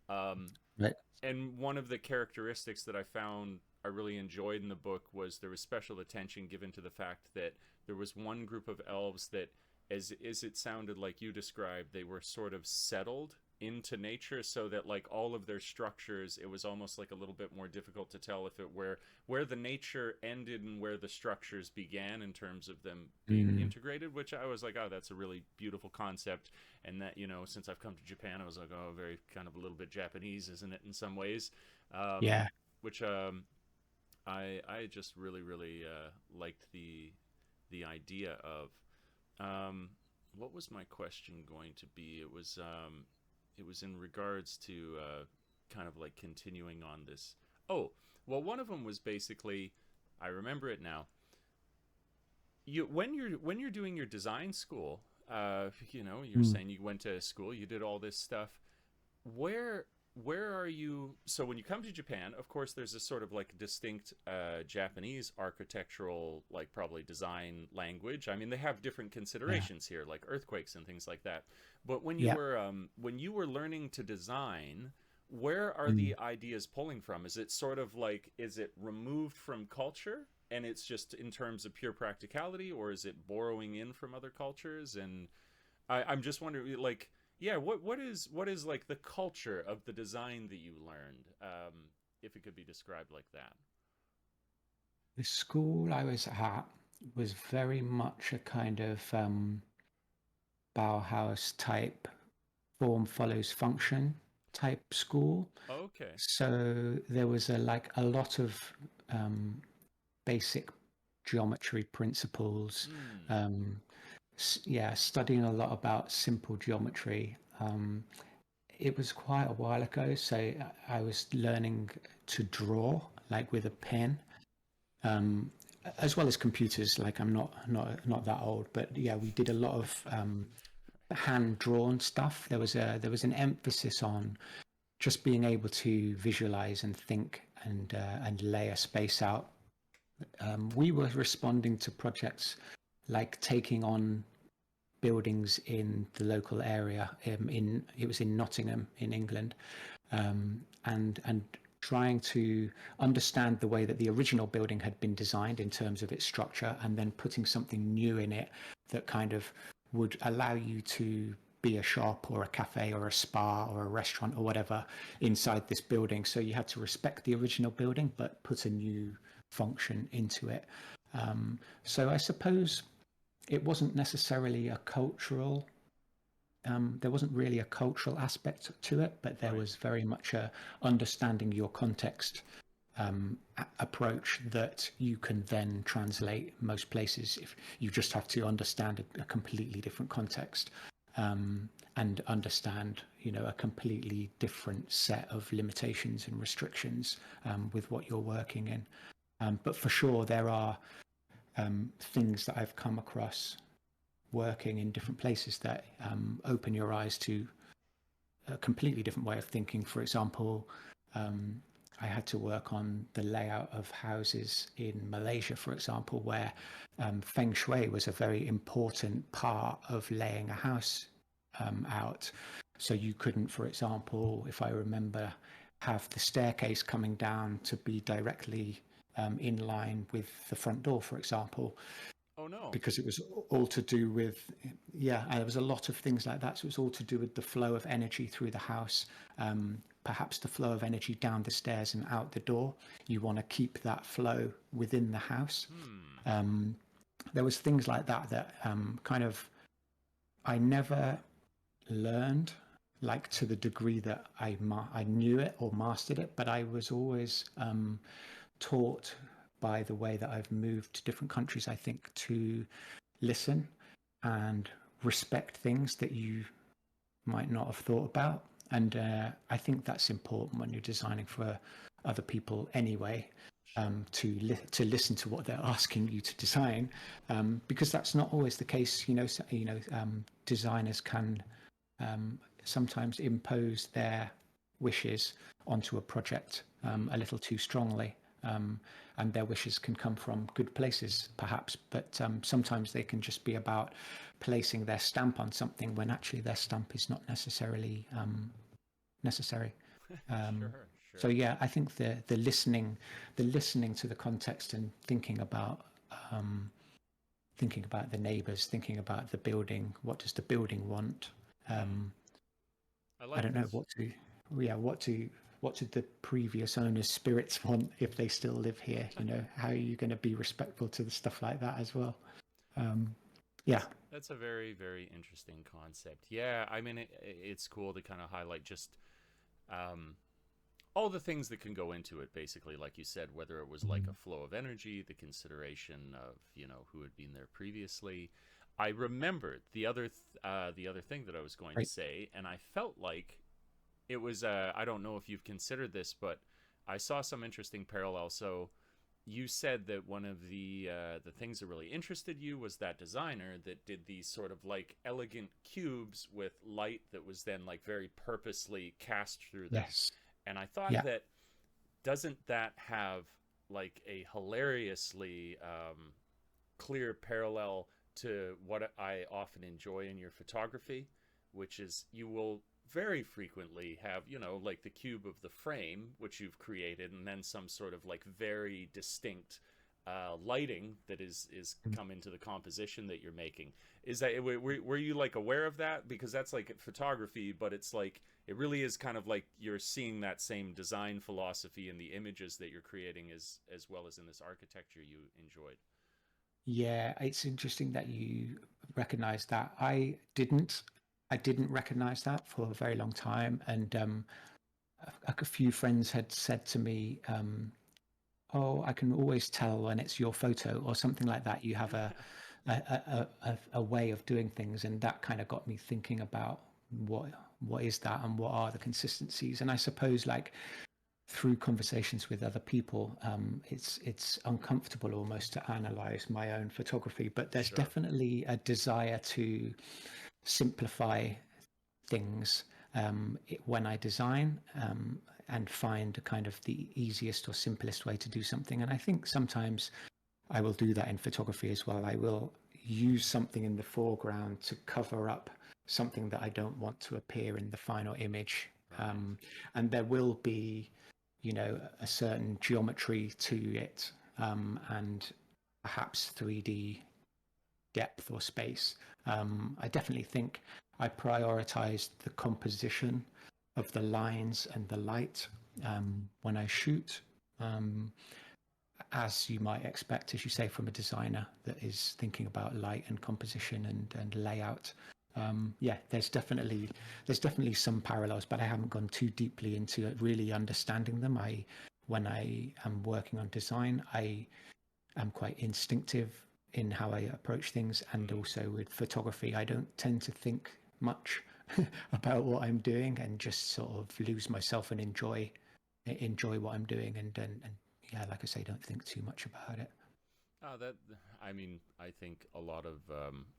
Um, right. and one of the characteristics that I found I really enjoyed in the book was there was special attention given to the fact that there was one group of elves that, as it sounded like you described, they were sort of settled into nature, so that like all of their structures, it was almost like a little bit more difficult to tell if it where the nature ended and where the structures began in terms of them being Mm, integrated, which I was like, oh, that's a really beautiful concept. And that, since I've come to Japan, I was like, oh, very kind of a little bit Japanese, isn't it, in some ways? um, yeah. which I just really really liked the idea of. um, what was my question going to be? It was in regards to kind of like continuing on this. Oh, well, one of them was basically, I remember it now. When you're doing your design school, you're Mm, saying you went to school, you did all this stuff. Where are you? So when you come to Japan, of course, there's a sort of like distinct Japanese architectural, like probably design language. I mean, they have different yeah. considerations here, like earthquakes and things like that. But when you Yeah. were learning to design, where are Mm. the ideas pulling from? Is it sort of like, is it removed from culture and it's just in terms of pure practicality, or is it borrowing in from other cultures? And I'm just wondering, like, yeah, what is like the culture of the design that you learned, if it could be described like that. The school I was at was very much a kind of Bauhaus type form follows function type school. Okay. So there was a lot of um, basic geometry principles. Hmm. Um, yeah, studying a lot about simple geometry. It was quite a while ago, so I was learning to draw like with a pen, um, as well as computers. Like I'm not that old, but yeah, we did a lot of hand drawn stuff. There was an emphasis on just being able to visualize and think and lay a space out. We were responding to projects like taking on buildings in the local area. It was in Nottingham in England, and trying to understand the way that the original building had been designed in terms of its structure, and then putting something new in it that kind of would allow you to be a shop or a cafe or a spa or a restaurant or whatever inside this building. So you had to respect the original building but put a new function into it. So I suppose it wasn't necessarily a cultural there wasn't really a cultural aspect to it, but there Right. was very much a understanding your context approach that you can then translate most places if you just have to understand a completely different context, and understand a completely different set of limitations and restrictions with what you're working in. But for sure there are things that I've come across working in different places that open your eyes to a completely different way of thinking. For example, I had to work on the layout of houses in Malaysia, for example, where feng shui was a very important part of laying a house out. So you couldn't, for example, if I remember, have the staircase coming down to be directly in line with the front door, for example, Oh no. because it was all to do with, yeah, there was a lot of things like that. So it was all to do with the flow of energy through the house, perhaps the flow of energy down the stairs and out the door. You want to keep that flow within the house. There was things like that that kind of I never learned like to the degree that I knew it or mastered it, but I was always taught by the way that I've moved to different countries, I think, to listen and respect things that you might not have thought about. And I think that's important when you're designing for other people anyway, to listen to what they're asking you to design, because that's not always the case. Designers can sometimes impose their wishes onto a project a little too strongly. And their wishes can come from good places, perhaps, but sometimes they can just be about placing their stamp on something when actually their stamp is not necessarily necessary. So Sure. yeah, I think the listening to the context and thinking about the neighbors, thinking about the building. What does the building want? I I like don't know this. what did the previous owner's spirits want if they still live here? How are you going to be respectful to the stuff like that as well? Yeah. That's a very, very interesting concept. Yeah, I mean, it's cool to kind of highlight just um, all the things that can go into it, basically, like you said, whether it was like a flow of energy, the consideration of, who had been there previously. I remembered the other thing that I was going to Right. say, and I felt like it was, I don't know if you've considered this, but I saw some interesting parallel. So you said that one of the things that really interested you was that designer that did these sort of like elegant cubes with light that was then like very purposely cast through them. Yes. And I thought Yeah. that doesn't that have like a hilariously clear parallel to what I often enjoy in your photography, which is you will very frequently have, like the cube of the frame, which you've created, and then some sort of like very distinct lighting that is come into the composition that you're making. Is that were you like aware of that? Because that's like photography, but it's like it really is kind of like you're seeing that same design philosophy in the images that you're creating as well as in this architecture you enjoyed. Yeah, it's interesting that you recognize that. I didn't recognize that for a very long time, and a few friends had said to me, "Oh, I can always tell when it's your photo," or something like that. You have a way of doing things, and that kind of got me thinking about what is that and what are the consistencies. And I suppose like through conversations with other people, it's uncomfortable almost to analyze my own photography, but there's Sure. definitely a desire to simplify things when I design, and find kind of the easiest or simplest way to do something. And I think sometimes I will do that in photography as well. I will use something in the foreground to cover up something that I don't want to appear in the final image. Right. And there will be, a certain geometry to it, and perhaps 3D depth or space. I definitely think I prioritized the composition of the lines and the light when I shoot, as you might expect, as you say, from a designer that is thinking about light and composition and layout. Yeah, there's definitely some parallels, but I haven't gone too deeply into really understanding them. When I am working on design, I am quite instinctive in how I approach things, and also with photography, I don't tend to think much about what I'm doing and just sort of lose myself and enjoy what I'm doing, and yeah, like I say, don't think too much about it. That I mean, I think a lot of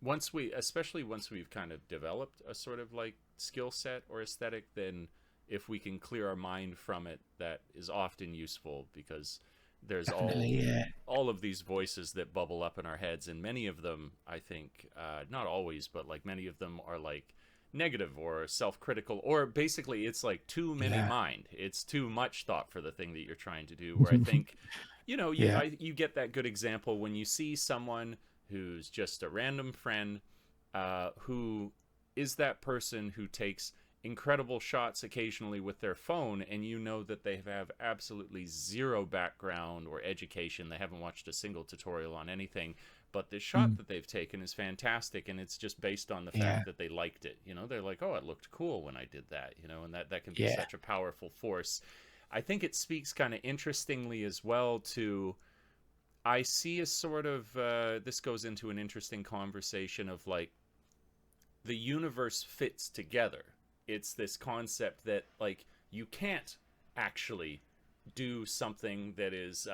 once we, especially once we've kind of developed a sort of like skill set or aesthetic, then if we can clear our mind from it, that is often useful because there's Definitely, yeah. all of these voices that bubble up in our heads, and many of them, I think, not always, but like many of them are like negative or self-critical, or basically it's like too many Yeah. mind. It's too much thought for the thing that you're trying to do. Where I think, Yeah. you get that good example when you see someone who's just a random friend, who is that person who takes incredible shots occasionally with their phone, and you know that they have absolutely zero background or education. They haven't watched a single tutorial on anything, but the shot Mm. that they've taken is fantastic, and it's just based on the Yeah. fact that they liked it. They're like, oh, it looked cool when I did that. And that can be Yeah. such a powerful force. I think it speaks kind of interestingly as well to, I see a sort of this goes into an interesting conversation of like the universe fits together. It's this concept that like you can't actually do something that is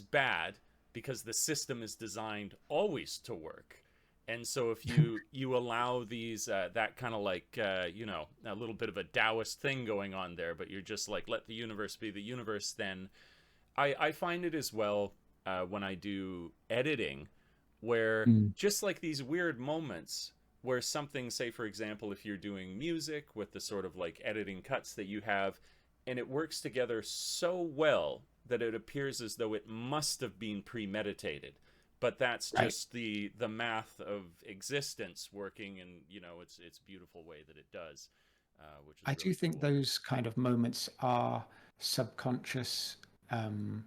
bad, because the system is designed always to work. And so if you allow these that kind of like a little bit of a Taoist thing going on there, but you're just like, let the universe be the universe, then I find it as well when I do editing, where Mm. just like these weird moments where something, say for example, if you're doing music with the sort of like editing cuts that you have, and it works together so well that it appears as though it must have been premeditated, but that's Right. just the math of existence working in its beautiful way that it does, which is I do really think cool. those kind of moments are subconscious. Um,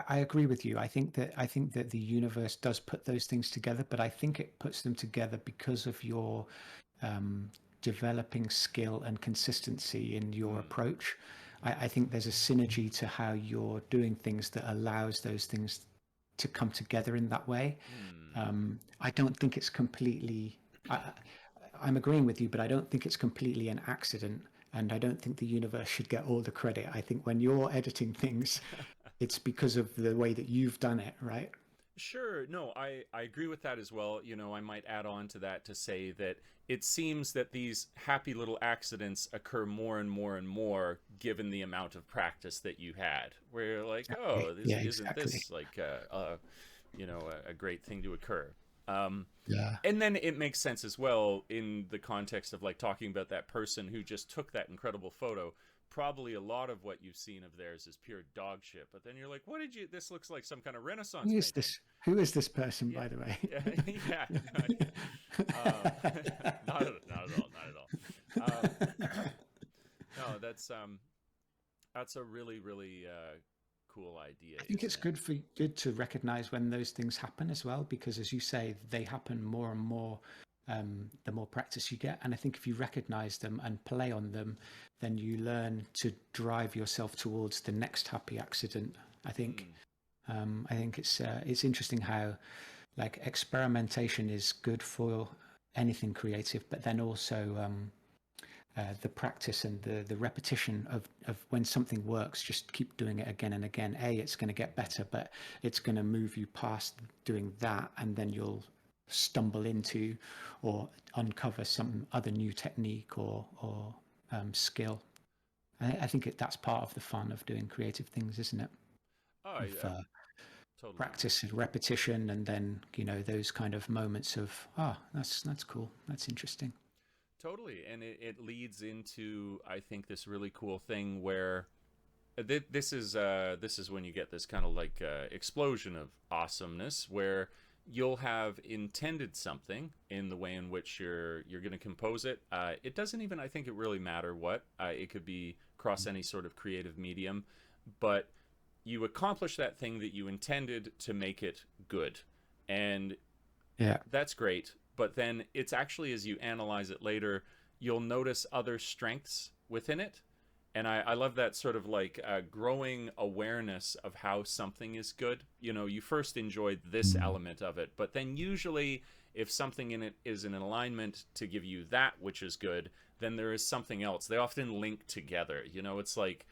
I agree with you. I think that the universe does put those things together, but I think it puts them together because of your um, developing skill and consistency in your Mm. approach. I think there's a synergy to how you're doing things that allows those things to come together in that way. Hmm. I don't think it's completely. I'm agreeing with you, but I don't think it's completely an accident. And I don't think the universe should get all the credit. I think when you're editing things, it's because of the way that you've done it, right? Sure. No, I agree with that as well. I might add on to that to say that it seems that these happy little accidents occur more and more and more given the amount of practice that you had. Where you're like, oh, this Yeah, isn't exactly. this like a great thing to occur. Yeah. And then it makes sense as well in the context of like talking about that person who just took that incredible photo. Probably a lot of what you've seen of theirs is pure dog shit. But then you're like, what did you? This looks like some kind of Renaissance Who is painting. this? Who is this person, Yeah, by the way? yeah, yeah. No, not at all. No, that's a really, really cool idea, I think isn't it's it? good to recognize when those things happen as well, because as you say, they happen more and more the more practice you get. And I think if you recognize them and play on them, then you learn to drive yourself towards the next happy accident. I think Hmm. it's interesting how like experimentation is good for anything creative, but then also the practice and the repetition of when something works, just keep doing it again and again. It's going to get better, but it's going to move you past doing that, and then you'll stumble into or uncover some other new technique or skill. I think that's part of the fun of doing creative things, isn't it? Oh, Of I totally agree. practice and repetition, and then those kind of moments of that's cool, that's interesting. Totally, and it leads into, I think, this really cool thing where this is when you get this kind of like explosion of awesomeness where you'll have intended something in the way in which you're going to compose it. It doesn't even, I think, it really matter what. It could be across any sort of creative medium, but you accomplish that thing that you intended to make it good, and Yeah. that's great. But then it's actually, as you analyze it later, you'll notice other strengths within it. And I love that sort of like growing awareness of how something is good. You first enjoyed this Mm. element of it, but then usually, if something in it is in alignment to give you that which is good, then there is something else. They often link together. It's like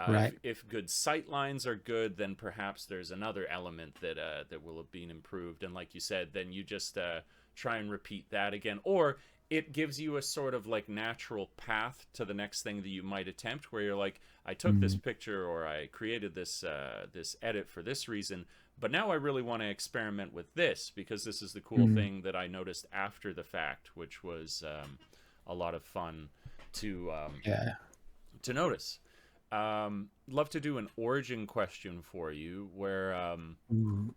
Right. If good sight lines are good, then perhaps there's another element that will have been improved. And like you said, then you just try and repeat that again, or it gives you a sort of like natural path to the next thing that you might attempt, where you're like, I took this Mm, picture or I created this edit for this reason, but now I really want to experiment with this because this is the cool mm, thing that I noticed after the fact, which was a lot of fun to um, yeah. to notice. Love to do an origin question for you, where Mm,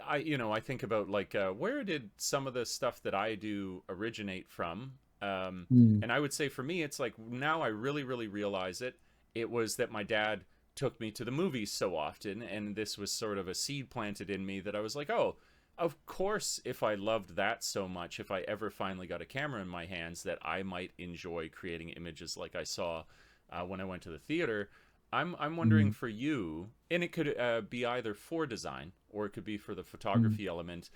I think about like where did some of the stuff that I do originate from? mm, And I would say for me, it's like now I really realize it. It was that my dad took me to the movies so often, and this was sort of a seed planted in me that I was like, oh, of course, if I loved that so much, if I ever finally got a camera in my hands, that I might enjoy creating images like I saw when I went to the theater. I'm wondering mm, for you, and it could be either for design or it could be for the mm, photography element.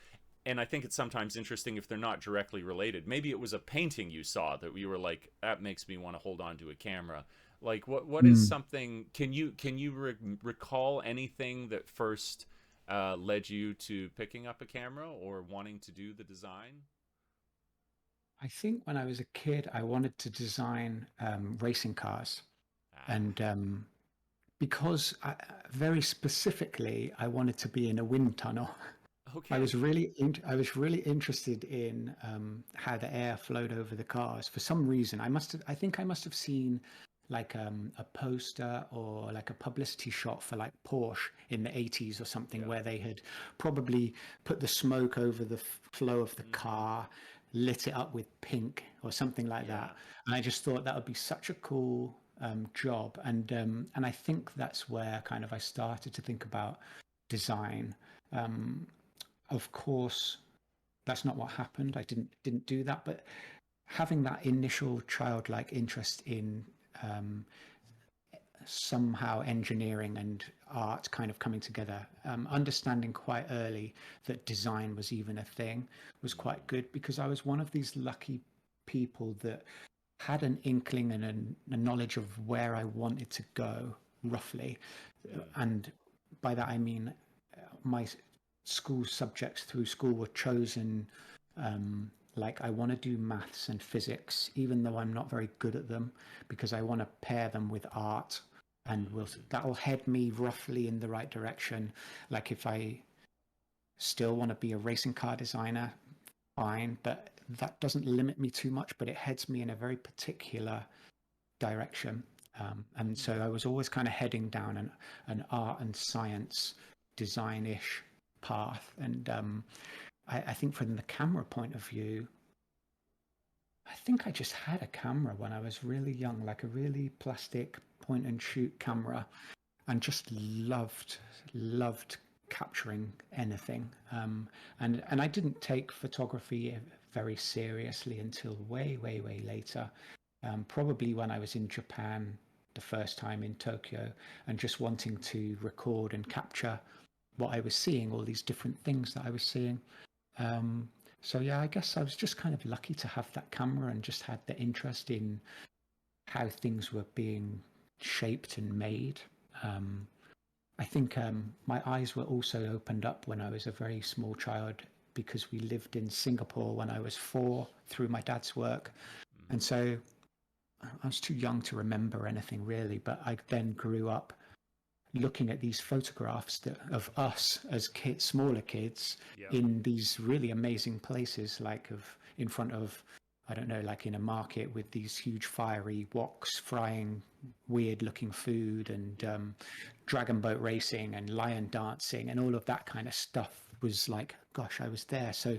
And I think it's sometimes interesting if they're not directly related. Maybe it was a painting you saw that you were like, that makes me want to hold on to a camera. Like, what is mm. something? Can you recall anything that first led you to picking up a camera or wanting to do the design? I think when I was a kid, I wanted to design racing cars. Ah, And because very specifically, I wanted to be in a wind tunnel. okay. I was really interested in how the air flowed over the cars. For some reason, I think I must have seen like a poster or like a publicity shot for like Porsche in the 80s or something, Yeah. where they had probably put the smoke over the flow of the Mm-hmm. car, lit it up with pink or something like Yeah. that. And I just thought that would be such a cool job. And I think that's where kind of I started to think about design. Um, of course, that's not what happened. I didn't do that, but having that initial childlike interest in um, somehow engineering and art kind of coming together, understanding quite early that design was even a thing was quite Mm-hmm. good, because I was one of these lucky people that had an inkling and a knowledge of where I wanted to go roughly. Mm. And by that I mean my school subjects through school were chosen, like I want to do maths and physics, even though I'm not very good at them, because I want to pair them with art, and Mm-hmm. that'll head me roughly in the right direction. Like if I still want to be a racing car designer, fine, but that doesn't limit me too much, but it heads me in a very particular direction. And so I was always kind of heading down an art and science design-ish path. And I think from the camera point of view, I think I just had a camera when I was really young, like a really plastic point and shoot camera, and just loved capturing anything. And I didn't take photography very seriously until way later. Probably when I was in Japan the first time in Tokyo, and just wanting to record and capture what I was seeing, all these different things that I was seeing. Um, so yeah, I guess I was just kind of lucky to have that camera and just had the interest in how things were being shaped and made. Um, I think my eyes were also opened up when I was a very small child, because we lived in Singapore when I was 4 through my dad's work. And Mm-hmm. so I was too young to remember anything really, but I then grew up looking at these photographs of us as kids, smaller kids, Yeah. in these really amazing places, like of in front of, I don't know, like in a market with these huge fiery woks frying weird looking food, and Yeah. dragon boat racing and lion dancing and all of that kind of stuff was like, gosh, I was there. So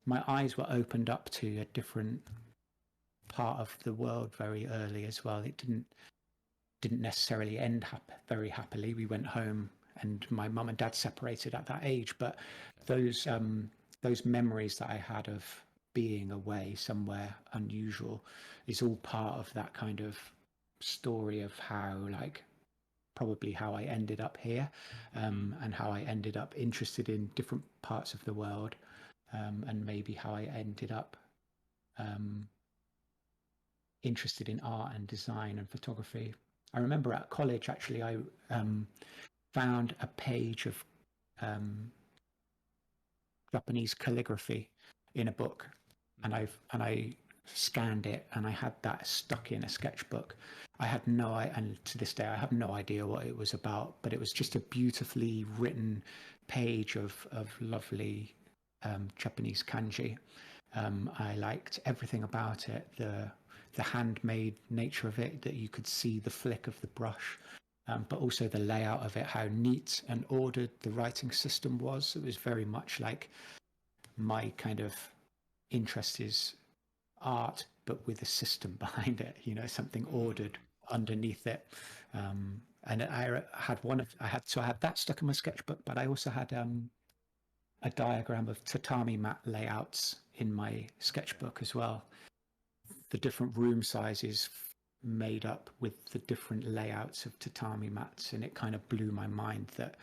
my eyes were opened up to a different part of the world very early as well. It didn't necessarily end very happily. We went home, and my mum and dad separated at that age. But Okay. those memories that I had of being away somewhere unusual is all part of that kind of story of how, like, probably how I ended up here, Mm-hmm. and how I ended up interested in different parts of the world, and maybe how I ended up um, interested in art and design and photography. I remember at college, actually, I found a page of um, Japanese calligraphy in a book, and I scanned it, and I had that stuck in a sketchbook. I had no, and to this day I have no idea what it was about, but it was just a beautifully written page of lovely Japanese kanji. I liked everything about it, the handmade nature of it, that you could see the flick of the brush, but also the layout of it, how neat and ordered the writing system was. It was very much like my kind of interest is art, but with a system behind it, something ordered underneath it. And I had that stuck in my sketchbook, but I also had a diagram of tatami mat layouts in my sketchbook as well. The different room sizes made up with the different layouts of tatami mats, and it kind of blew my mind that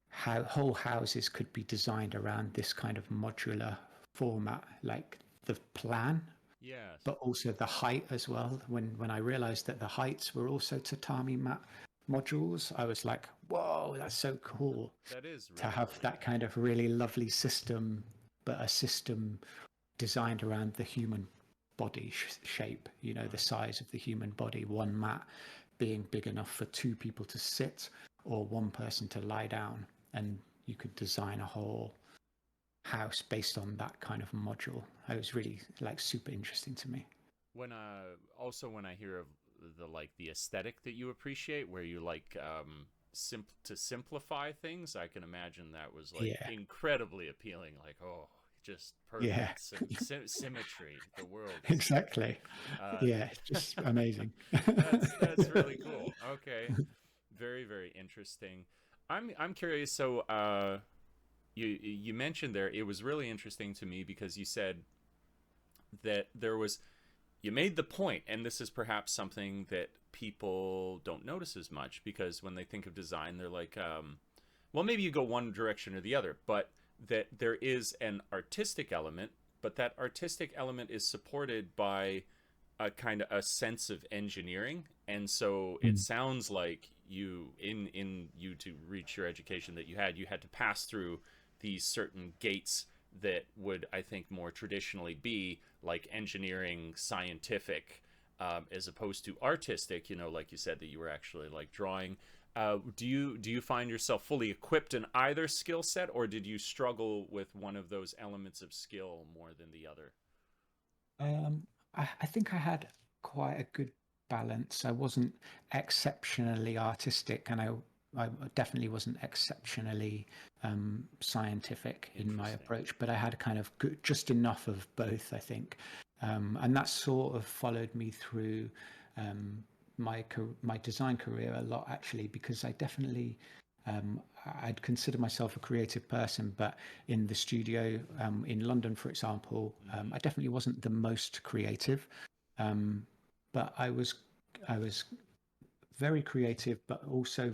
how whole houses could be designed around this kind of modular format, like the plan, Yes. but also the height as well. When I realized that the heights were also tatami mat modules, I was like, whoa, that's so cool. That is To really have cool. that kind of really lovely system, but a system designed around the human body shape, the size of the human body, one mat being big enough for two people to sit or one person to lie down, and you could design a whole house based on that kind of module. It was really like super interesting to me. When also when I hear of the aesthetic that you appreciate, where you like to simplify things, I can imagine that was like Yeah, incredibly appealing. Like, oh, just yeah. perfect symmetry. The world is Exactly. uh, Yeah, it's just amazing. that's really cool. Okay, very very interesting. I'm curious. So you mentioned there, it was really interesting to me because you said that you made the point, and this is perhaps something that people don't notice as much, because when they think of design, they're like, well, maybe you go one direction or the other, but that there is an artistic element, but that artistic element is supported by a kind of a sense of engineering. And so it Mm. sounds like you to reach your education that you had to pass through these certain gates that would, I think, more traditionally be like engineering, scientific, as opposed to artistic. Like you said, that you were actually like drawing. Do you find yourself fully equipped in either skill set, or did you struggle with one of those elements of skill more than the other? Um, I think I had quite a good balance. I wasn't exceptionally artistic, and I definitely wasn't exceptionally scientific in my Interesting. approach, but I had kind of good, just enough of both, I think. And that sort of followed me through my design career a lot, actually, because I definitely um, I'd consider myself a creative person, but in the studio in London, for example, I definitely wasn't the most creative, um, but I was very creative, but also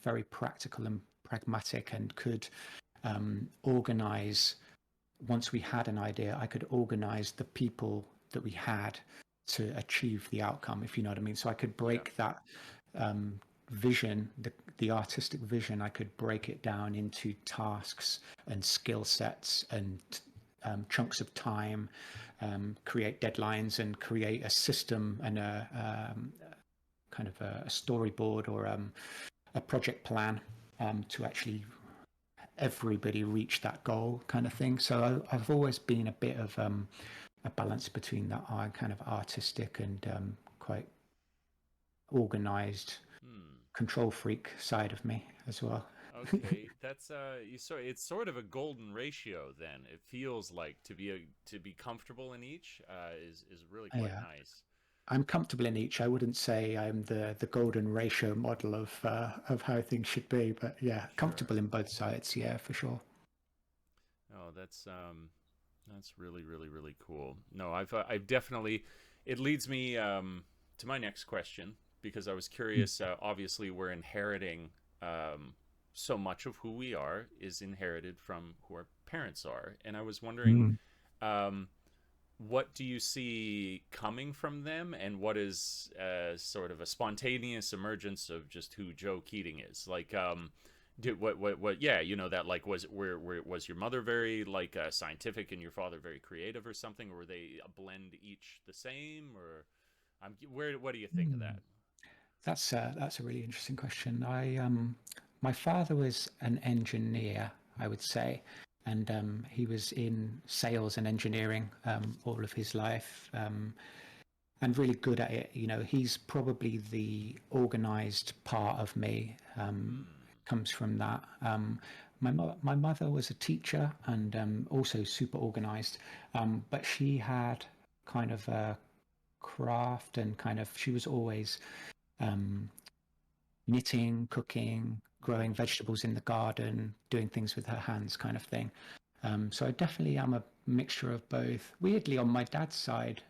very practical and pragmatic, and could organize. Once we had an idea, I could organize the people that we had to achieve the outcome, if you know what I mean. So I could Yeah. break that um, vision, the artistic vision, I could break it down into tasks and skill sets and chunks of time, create deadlines, and create a system and a kind of a storyboard or a project plan to actually everybody reach that goal, kind of thing. So I've always been a bit of a balance between that kind of artistic and quite organized Hmm. control freak side of me as well. Okay, that's it's sort of a golden ratio then. It feels like to be comfortable in each is really quite Yeah, nice. I'm comfortable in each. I wouldn't say I'm the golden ratio model of how things should be, but yeah, Sure. comfortable in both sides. Yeah, for sure. Oh, that's really really really cool. No, I've definitely, it leads me to my next question, because I was curious. Obviously, we're inheriting so much of who we are is inherited from who our parents are, and I was wondering, Mm. um, what do you see coming from them, and what is sort of a spontaneous emergence of just who Joe Keating is? Like, did what? Yeah, you know that. Like, where was your mother very like scientific and your father very creative or something, or were they a blend each the same? Or where? What do you think of Hmm. that? That's a really interesting question. My father was an engineer, I would say, and he was in sales and engineering all of his life, and really good at it. You know, he's probably the organized part of me. Hmm. Comes from that. My mother was a teacher and also super organized, but she had kind of a craft and kind of she was always um, knitting, cooking, growing Hmm. vegetables in the garden, doing things with her hands, kind of thing. So I definitely am a mixture of both. Weirdly, on my dad's side,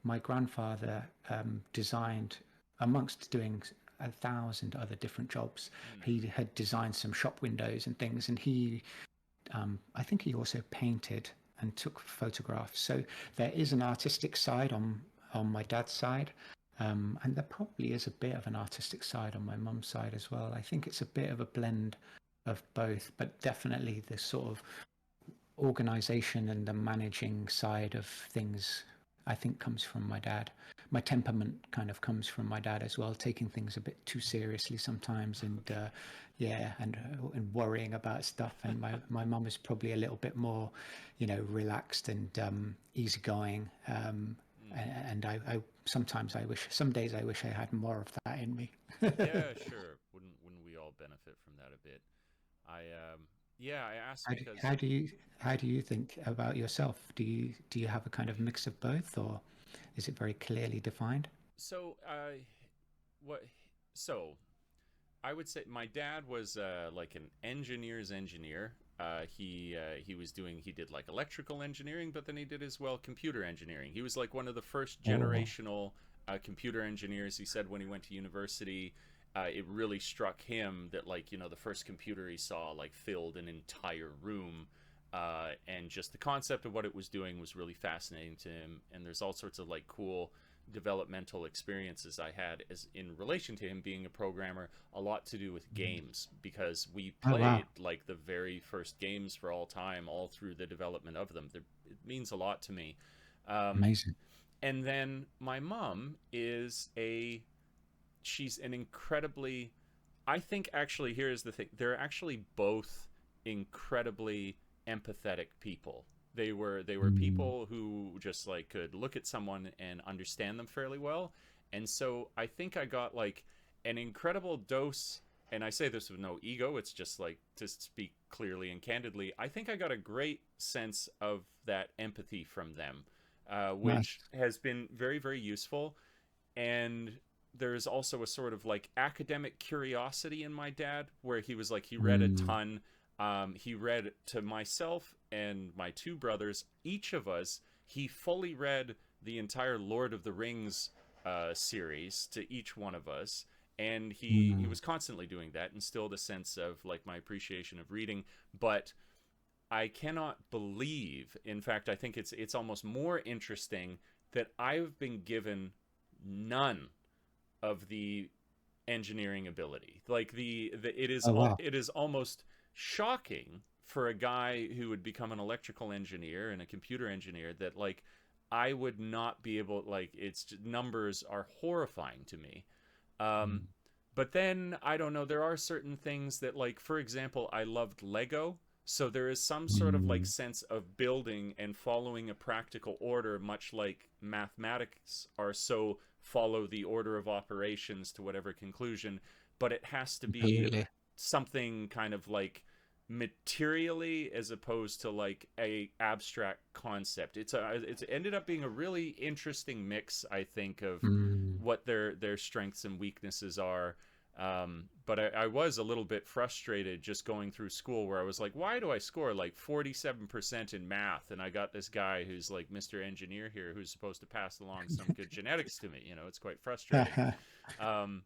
my grandfather designed, amongst doing 1,000 other different jobs, Hmm. he had designed some shop windows and things, and I think he also painted and took photographs. So there is an artistic side on my dad's side, and there probably is a bit of an artistic side on my mum's side as well. I think it's a bit of a blend of both, but definitely the sort of organization and the managing side of things, I think, comes from my dad. My temperament kind of comes from my dad as well, taking things a bit too seriously sometimes, and yeah, and worrying about stuff. And my mum is probably a little bit more, relaxed and easygoing. Hmm. And I sometimes I wish some days I wish I had more of that in me. Yeah, sure. Wouldn't we all benefit from that a bit? I yeah, I asked How do, because how do you how do you think about yourself? Do you have a kind of mix of both, or is it very clearly defined? so what so I would say my dad was like an engineer's engineer. He did like electrical engineering, but then he did as well computer engineering. He was like one of the first Oh, generational computer engineers. He said when he went to university, it really struck him that like the first computer he saw like filled an entire room. And just the concept of what it was doing was really fascinating to him. And there's all sorts of like cool developmental experiences I had as in relation to him being a programmer, a lot to do with games because we oh wow, played like the very first games for all time, all through the development of them. It means a lot to me. Um, amazing. and then my mom she's an incredibly, I think actually here's the thing, they're actually both incredibly empathetic people. They were Mm, people who just like could look at someone and understand them fairly well. And so I think I got like an incredible dose, and I say this with no ego, it's just like to speak clearly and candidly. I think I got a great sense of that empathy from them, which nice. has been very, very useful. And there's also a sort of like academic curiosity in my dad where he was like he read a Mm, ton. He read to myself and my two brothers, each of us, he fully read the entire Lord of the Rings series to each one of us. And he mm, was constantly doing that, instilled a sense of like my appreciation of reading. But I cannot believe, in fact I think it's almost more interesting that I've been given none of the engineering ability. Like oh wow. it is almost shocking for a guy who would become an electrical engineer and a computer engineer that like I would not be able, like it's just, numbers are horrifying to me. Um Mm, but then I don't know, there are certain things that like for example, I loved Lego. So there is some sort of like mm, sense of building and following a practical order, much like mathematics are so follow the order of operations to whatever conclusion, but it has to be absolutely. something kind of like materially as opposed to like a abstract concept. It's ended up being a really interesting mix, I think, of Mm, what their strengths and weaknesses are. But I was a little bit frustrated just going through school where I was like, why do I score like 47% in math? And I got this guy who's like Mr. Engineer here who's supposed to pass along some good genetics to me. It's quite frustrating. Um,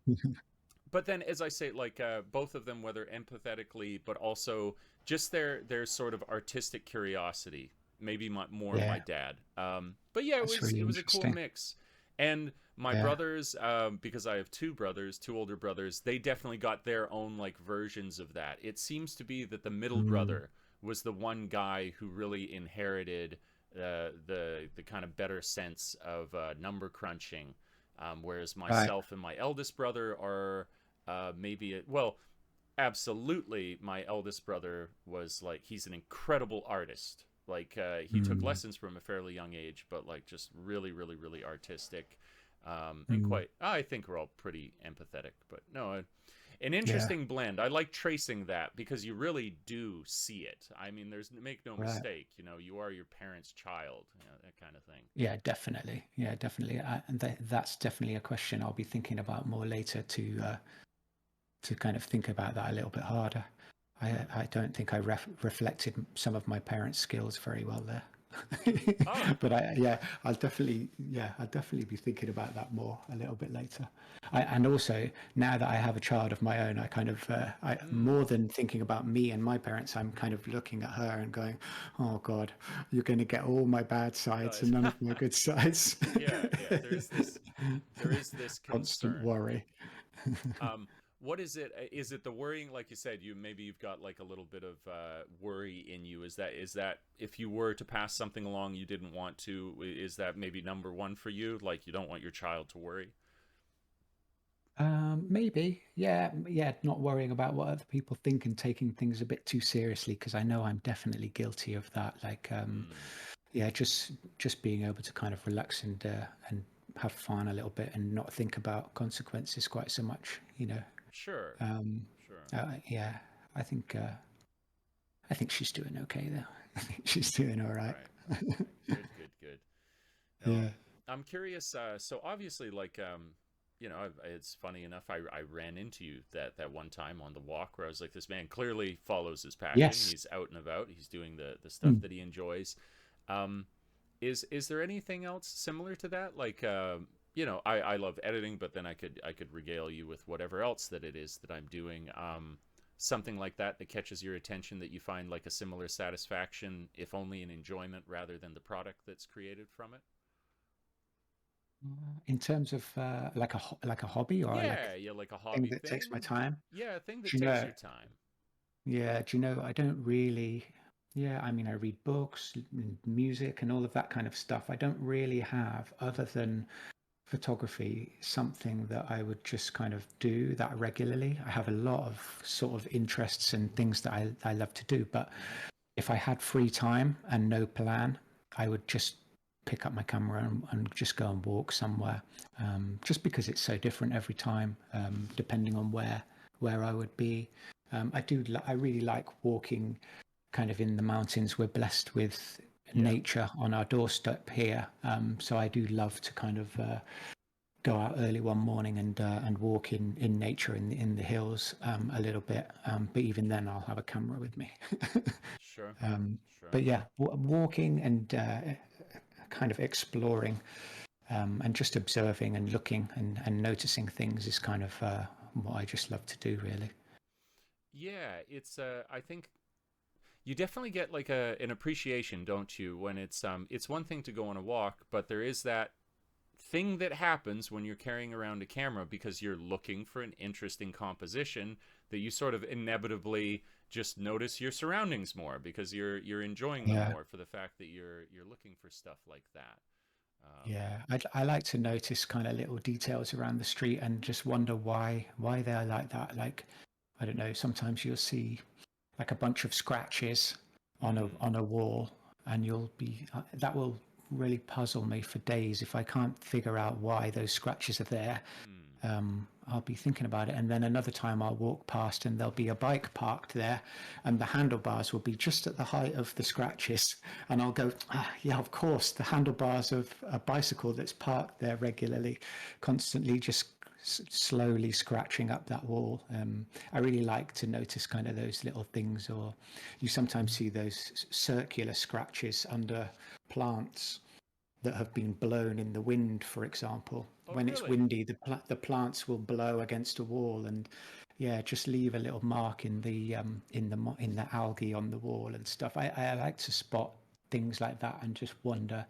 but then, as I say, like both of them, whether empathetically, but also just their sort of artistic curiosity. maybe more my Yeah, dad. But yeah, that's it really was a cool interesting. mix. And my Yeah. brothers, because I have two brothers, two older brothers, they definitely got their own like versions of that. It seems to be that the middle Mm, brother was the one guy who really inherited the kind of better sense of number crunching, whereas right. myself and my eldest brother are well, absolutely. My eldest brother was like, he's an incredible artist. Like he took Mm, lessons from a fairly young age, but like just really, really, really artistic, and mm, quite. I think we're all pretty empathetic, but no, an yeah. interesting blend. I like tracing that because you really do see it. I mean, there's make no Right. mistake. You know, you are your parents' child, that kind of thing. Yeah, definitely. Yeah, definitely. And that's definitely a question I'll be thinking about more later to kind of think about that a little bit harder. Hmm. I don't think I reflected some of my parents' skills very well there. Oh, But I'll definitely be thinking about that more a little bit later. And also now that I have a child of my own, I kind of, hmm. more than thinking about me and my parents, I'm kind of looking at her and going, "Oh God, you're going to get all my bad sides and none of my good sides." Yeah, yeah. There is this Constant concern. worry. Um, what is it? Is it the worrying? Like you said, you've got like a little bit of worry in you. Is that if you were to pass something along you didn't want to? Is that maybe number one for you? Like you don't want your child to worry? Maybe, yeah, yeah, not worrying about what other people think and taking things a bit too seriously because I know I'm definitely guilty of that. Like, Hmm. yeah, just being able to kind of relax and have fun a little bit and not think about consequences quite so much, you know. Sure, Um, sure. yeah, I think uh, I think she's doing okay though. I think she's doing all right. Right, right. Good, good, good. Now, Yeah. I'm curious. So obviously, like, it's funny enough. I ran into you that one time on the walk where I was like, this man clearly follows his passion. Yes. He's out and about. He's doing the stuff Mm. that he enjoys. Um, is there anything else similar to that? Like, I love editing, but then I could regale you with whatever else that it is that I'm doing. Something like that that catches your attention that you find like a similar satisfaction, if only in enjoyment rather than the product that's created from it. In terms of like a hobby or like Yeah, yeah, like a thing hobby that takes my thing. time, Yeah, a thing that do you takes know? your time. Yeah, do you know, I don't really, yeah, I mean, I read books, music, and all of that kind of stuff. I don't really have, other than photography, something that I would just kind of do that regularly. I have a lot of sort of interests and things that I love to do, but Hmm. if I had free time and no plan, I would just pick up my camera and just go and walk somewhere, just because it's so different every time, depending on where I would be. I really like walking kind of in the mountains. We're blessed with Yeah, nature on our doorstep here, so I do love to kind of go out early one morning and walk in nature in the hills a little bit. But even then, I'll have a camera with me. sure, um, sure. but yeah, walking and kind of exploring and just observing and looking and noticing things is kind of what I just love to do, really. Yeah, I think you definitely get like an appreciation, don't you, when it's one thing to go on a walk, but there is that thing that happens when you're carrying around a camera because you're looking for an interesting composition that you sort of inevitably just notice your surroundings more because you're enjoying them Yeah. more for the fact that you're looking for stuff like that. Um, Yeah, I like to notice kind of little details around the street and just wonder why they are like that. Like, I don't know, sometimes you'll see like a bunch of scratches mm, on a wall, and you'll be that will really puzzle me for days if I can't figure out why those scratches are there. mm, I'll be thinking about it, and then another time I'll walk past and there'll be a bike parked there, and the handlebars will be just at the height of the scratches, and I'll go, yeah, of course, the handlebars of a bicycle that's parked there regularly, constantly just slowly scratching up that wall. I really like to notice kind of those little things, or you sometimes see those circular scratches under plants that have been blown in the wind, for example. oh, When it's really? windy, the plants will blow against a wall and yeah, just leave a little mark in the algae on the wall and stuff. I like to spot things like that and just wonder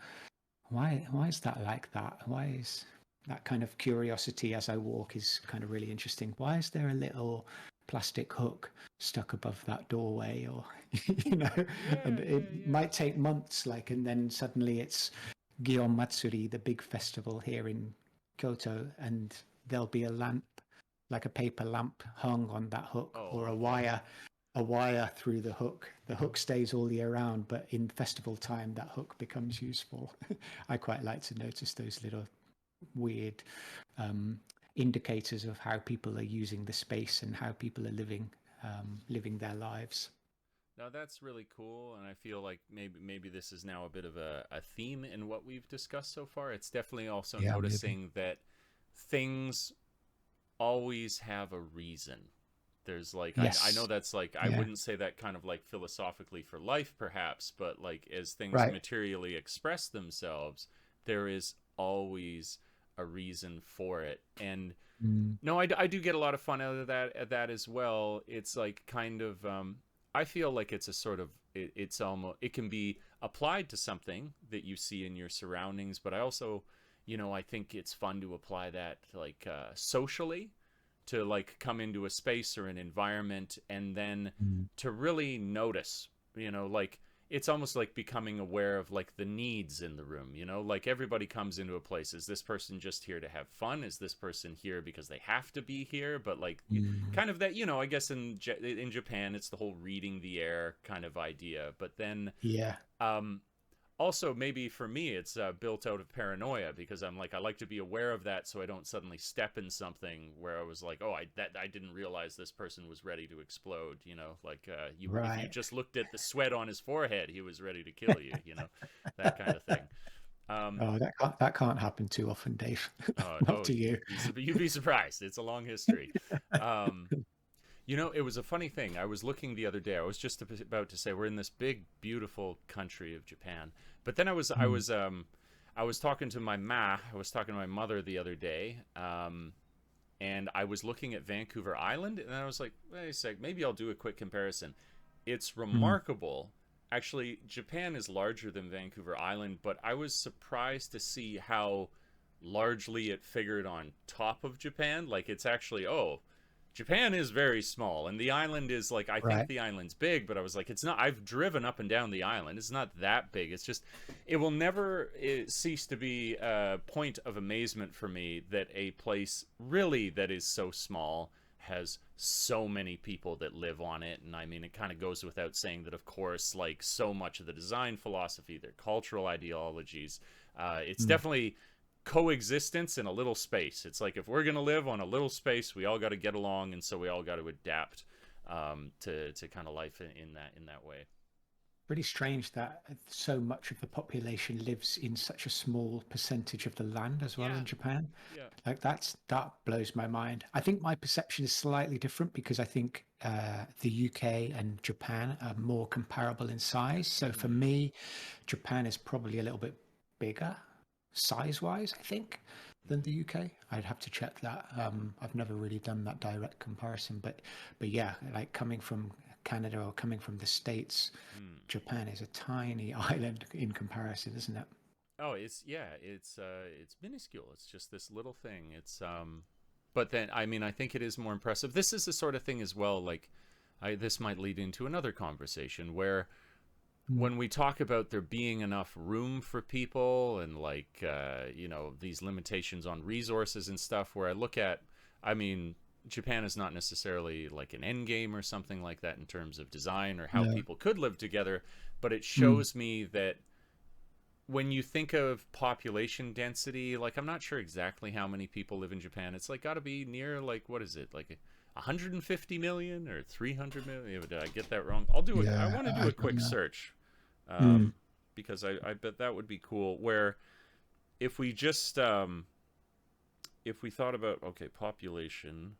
why is that like that? Why is that kind of curiosity as I walk is kind of really interesting. Why is there a little plastic hook stuck above that doorway, or and Yeah, it yeah, might take months, like, and then suddenly it's Gion Matsuri, the big festival here in Kyoto, and there'll be a lamp, like a paper lamp hung on that hook, oh, or okay. a wire through the hook. The hook stays all year round, but in festival time that hook becomes useful. I quite like to notice those little weird um, indicators of how people are using the space and how people are living their lives. Now that's really cool, and I feel like maybe this is now a bit of a theme in what we've discussed so far. It's definitely also Yeah, maybe. noticing that things always have a reason. There's like I know Yes. that's like I Yeah. wouldn't say that kind of like philosophically for life perhaps, but like as things Right. materially express themselves, there is always a reason for it. And Mm. no, I do get a lot of fun out of that as well. It's like kind of I feel like it's a sort of it's almost it can be applied to something that you see in your surroundings, but I also, I think it's fun to apply that like socially, to like come into a space or an environment and then Mm. to really notice, like it's almost like becoming aware of like the needs in the room, like everybody comes into a place. Is this person just here to have fun? Is this person here because they have to be here? But like Mm. kind of that, I guess in Japan it's the whole reading the air kind of idea. But then Yeah. um also maybe for me it's built out of paranoia, because I'm like I like to be aware of that so I don't suddenly step in something where I was like, oh, I didn't realize this person was ready to explode, like if you Right. just looked at the sweat on his forehead, he was ready to kill you, that kind of thing. um Oh, that can't happen too often, Dave. Not oh, to you. you'd be surprised. It's a long history. um it was a funny thing. I was looking the other day. I was just about to say we're in this big, beautiful country of Japan, but then Mm. I was talking to I was talking to my mother the other day, and I was looking at Vancouver Island, and I was like, wait a sec, maybe I'll do a quick comparison. It's Mm. remarkable. Actually, Japan is larger than Vancouver Island, but I was surprised to see how largely it figured on top of Japan. Like it's actually, oh, Japan is very small, and the island is like I think Right. the island's big, but I was like, it's not. I've driven up and down the island. It's not that big. It's just, it will never cease to be a point of amazement for me that a place really that is so small has so many people that live on it. And I mean, it kind of goes without saying that, of course, like so much of the design philosophy, their cultural ideologies, it's Mm. definitely coexistence in a little space. It's like if we're gonna live on a little space, we all got to get along, and so we all got to adapt to kind of life in that way. Really strange that so much of the population lives in such a small percentage of the land as well Yeah, in Japan. yeah. Like that blows my mind. I think my perception is slightly different because I think the UK and Japan are more comparable in size. So for Hmm. me, Japan is probably a little bit bigger size-wise, I think, than the UK. I'd have to check that. I've never really done that direct comparison, but yeah, like coming from Canada or coming from the States, Hmm. Japan is a tiny island in comparison, isn't it? Oh, it's minuscule. It's just this little thing. But then I mean I think it is more impressive. This is the sort of thing as well. Like, this might lead into another conversation where Mm. when we talk about there being enough room for people and like these limitations on resources and stuff, where I look at, I mean, Japan is not necessarily like an end game or something like that in terms of design or how Yeah. people could live together, but it Mm. shows me that when you think of population density, like I'm not sure exactly how many people live in Japan. It's like got to be near like what is it, like 150 million or 300 million? Did I get that wrong? I Yeah, want to do I a don't quick know. search, Mm. because I bet that would be cool. Where if we just if we thought about, okay, population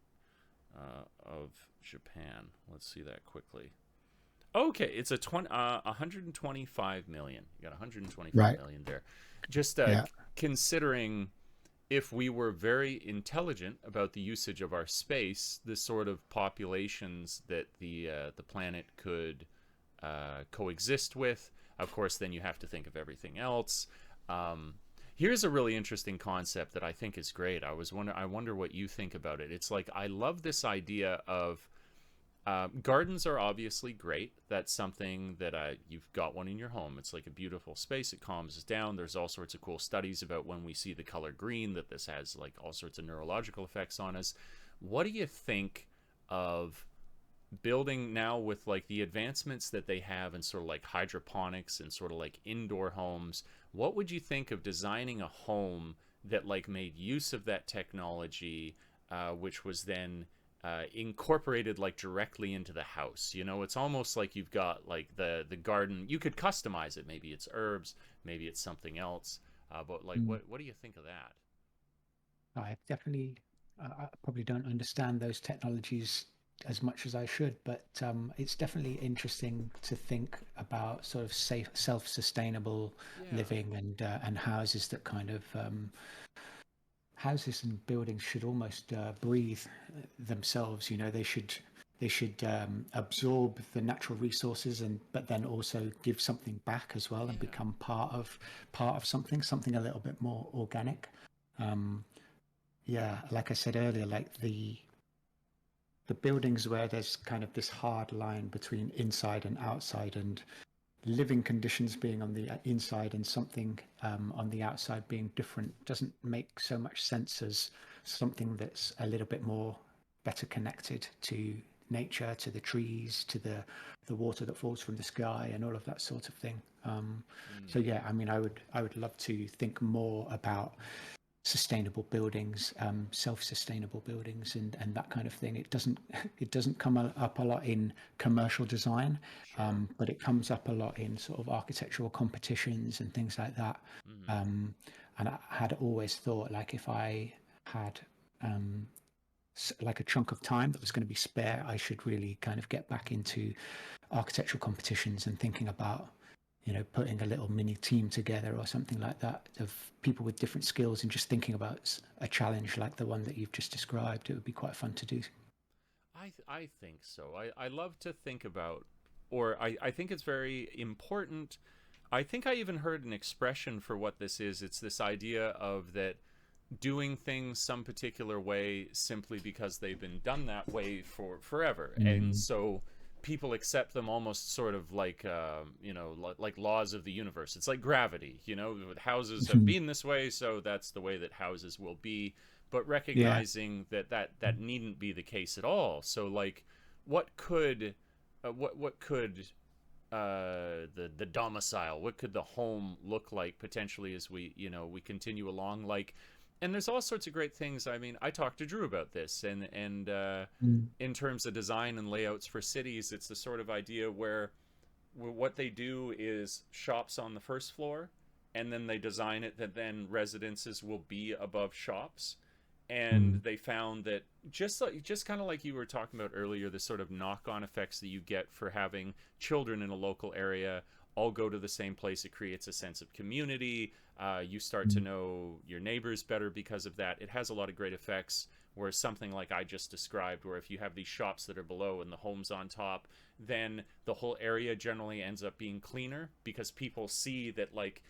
of Japan, let's see that quickly. Okay, it's 125 million. You got 125 Right. million there. Just Yeah. considering if we were very intelligent about the usage of our space, the sort of populations that the planet could coexist with. of course, then you have to think of everything else. Um, Here's a really interesting concept that I think is great. I wonder what you think about it. It's like I love this idea of gardens are obviously great. That's something that you've got one in your home. It's like a beautiful space. It calms us down. There's all sorts of cool studies about when we see the color green that this has like all sorts of neurological effects on us. What do you think of building now with like the advancements that they have in sort of like hydroponics and sort of like indoor homes? What would you think of designing a home that like made use of that technology, which was then incorporated like directly into the house? You know, it's almost like you've got like the garden. You could customize it. Maybe it's herbs, maybe it's something else. But like, Mm. what do you think of that? I definitely, I probably don't understand those technologies as much as I should, but it's definitely interesting to think about sort of safe, self-sustainable Yeah, living and houses that kind of houses and buildings should almost breathe themselves. You know, they should absorb the natural resources and but then also give something back as well and yeah, become part of something a little bit more organic. Um, yeah, like I said earlier, like the buildings where there's kind of this hard line between inside and outside, and living conditions being on the inside and something on the outside being different doesn't make so much sense as something that's a little bit more better connected to nature, to the trees, to the water that falls from the sky, and all of that sort of thing. So mm, yeah, I mean, I would love to think more about sustainable buildings, self-sustainable buildings, and that kind of thing. It doesn't come up a lot in commercial design, sure. but it comes up a lot in sort of architectural competitions and things like that. Mm, Um, and I had always thought like if I had um, like a chunk of time that was going to be spare, I should really kind of get back into architectural competitions and thinking about putting a little mini team together or something like that of people with different skills and just thinking about a challenge like the one that you've just described. It would be quite fun to do. I think so. I love to think about, or I think it's very important. I think I even heard an expression for what this is. It's this idea of that doing things some particular way simply because they've been done that way for forever, and Mm, so people accept them almost sort of like like laws of the universe. It's like gravity. You know, houses have mhm. been this way, so that's the way that houses will be. But Yeah. recognizing that needn't be the case at all. So like, what could what could the domicile, what could the home look like potentially as we continue along, like, and there's all sorts of great things. I mean, I talked to Drew about this, and Mm, in terms of design and layouts for cities, it's the sort of idea where what they do is shops on the first floor, and then they design it that then residences will be above shops. And mm, they found that just kind of like you were talking about earlier, the sort of knock-on effects that you get for having children in a local area all go to the same place. It creates a sense of community. You start to mm, know your neighbors better because of that. It has a lot of great effects. Whereas something like I just described, where if you have these shops that are below and the homes on top, then the whole area generally ends up being cleaner because people see that like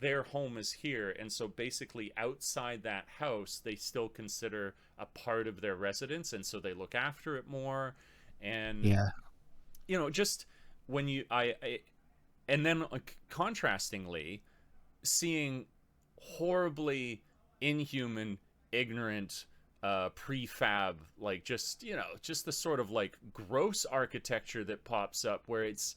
their home is here, and so basically outside that house they still consider a part of their residence, and so they look after it more. And yeah. just when I and then contrastingly, seeing horribly inhuman, ignorant, prefab, like just the sort of like gross architecture that pops up where it's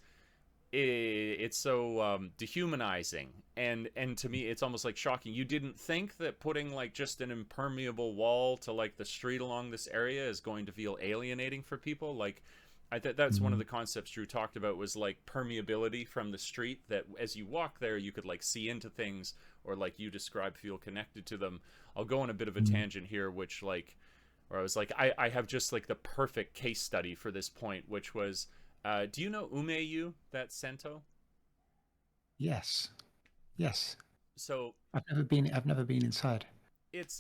so dehumanizing, and to me it's almost like shocking. You didn't think that putting like just an impermeable wall to like the street along this area is going to feel alienating for people. Like that's one of Mm, the concepts Drew talked about, was like permeability from the street, that as you walk there you could like see into things, or like you described, feel connected to them. I'll go on a bit of a mm. tangent here, which like where I was like, I have just like the perfect case study for this point, which was, do you know Umeyu, that Sento? Yes. Yes. So I've never been inside. it's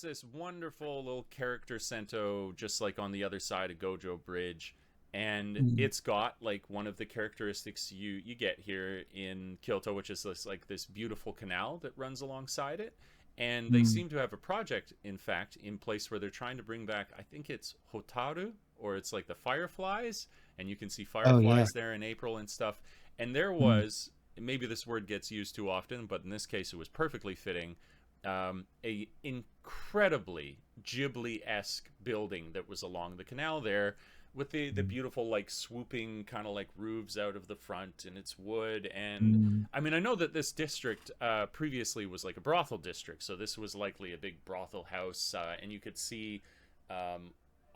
this wonderful little character Sento, just like on the other side of Gojo Bridge, and Mm. it's got like one of the characteristics you get here in Kyoto, which is this beautiful canal that runs alongside it. And they Mm. seem to have a project, in fact, in place where they're trying to bring back, I think it's hotaru, or it's like the fireflies, and you can see Oh yeah. fireflies there in April and stuff. And there Mm. was, maybe this word gets used too often, but in this case it was perfectly fitting, a incredibly Ghibli-esque building that was along the canal there, with the Mm. beautiful like swooping kind of like roofs out of the front, and it's wood. And Mm. I mean, I know that this district previously was like a brothel district, so this was likely a big brothel house, and you could see.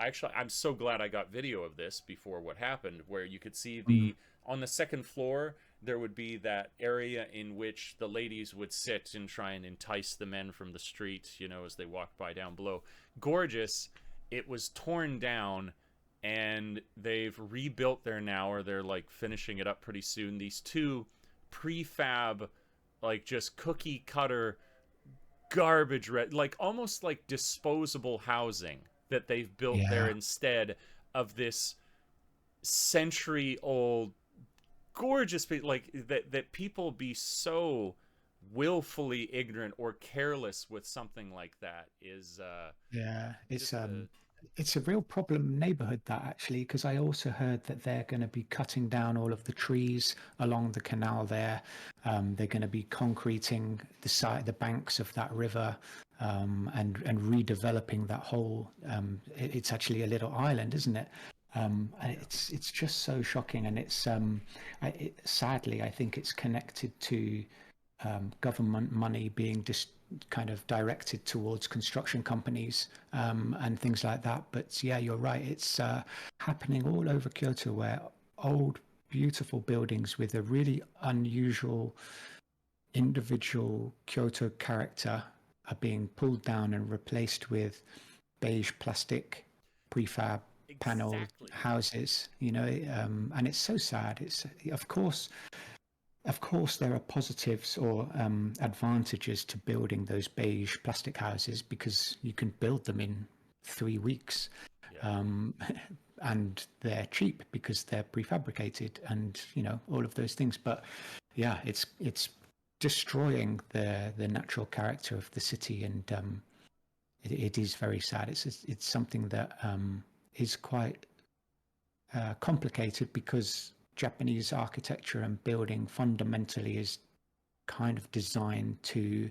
Actually, I'm so glad I got video of this before what happened, where you could see Mm. the on the second floor there would be that area in which the ladies would sit and try and entice the men from the street, as they walked by down below. Gorgeous. It was torn down, and they've rebuilt there now, or they're like finishing it up pretty soon. These two prefab, like just cookie cutter garbage, like almost like disposable housing that they've built there Yeah. instead of this century old gorgeous, like that people be so willfully ignorant or careless with something like that is Yeah, just a it's a real problem neighborhood, that actually, because I also heard that they're going to be cutting down all of the trees along the canal there. They're going to be concreting the banks of that river, and redeveloping that whole. It's actually a little island, isn't it? And yeah. it's just so shocking, and sadly, I think it's connected to government money being just kind of directed towards construction companies, and things like that. But yeah, you're right. It's happening all over Kyoto, where old, beautiful buildings with a really unusual individual Kyoto character are being pulled down and replaced with beige plastic prefab panel Exactly. houses. And it's so sad. It's of course, there are positives or advantages to building those beige plastic houses, because you can build them in 3 weeks, Yeah. um, and they're cheap because they're prefabricated, and all of those things. But yeah, it's destroying the natural character of the city, and it is very sad. It's something that is quite complicated, because Japanese architecture and building fundamentally is kind of designed to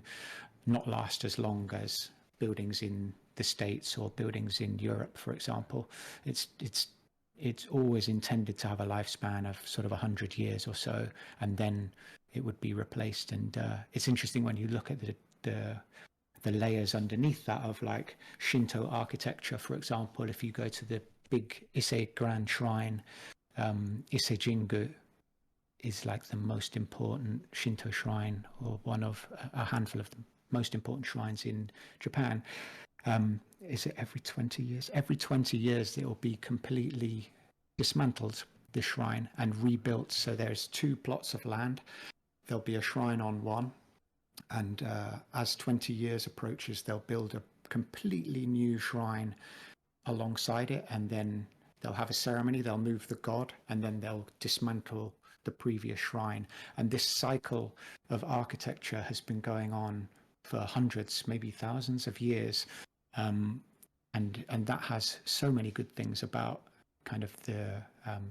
not last as long as buildings in the States or buildings in Europe, for example. It's always intended to have a lifespan of sort of 100 years or so, and then it would be replaced. And it's interesting when you look at the layers underneath that of like Shinto architecture, for example. If you go to the big Ise Grand Shrine, Ise Jingu is like the most important Shinto shrine, or one of a handful of the most important shrines in Japan. Is it every 20 years? Every 20 years, it will be completely dismantled, the shrine, and rebuilt. So there's two plots of land. There'll be a shrine on one, and as 20 years approaches, they'll build a completely new shrine alongside it, and then they'll have a ceremony, they'll move the god, and then they'll dismantle the previous shrine. And this cycle of architecture has been going on for hundreds, maybe thousands of years. And that has so many good things about kind of the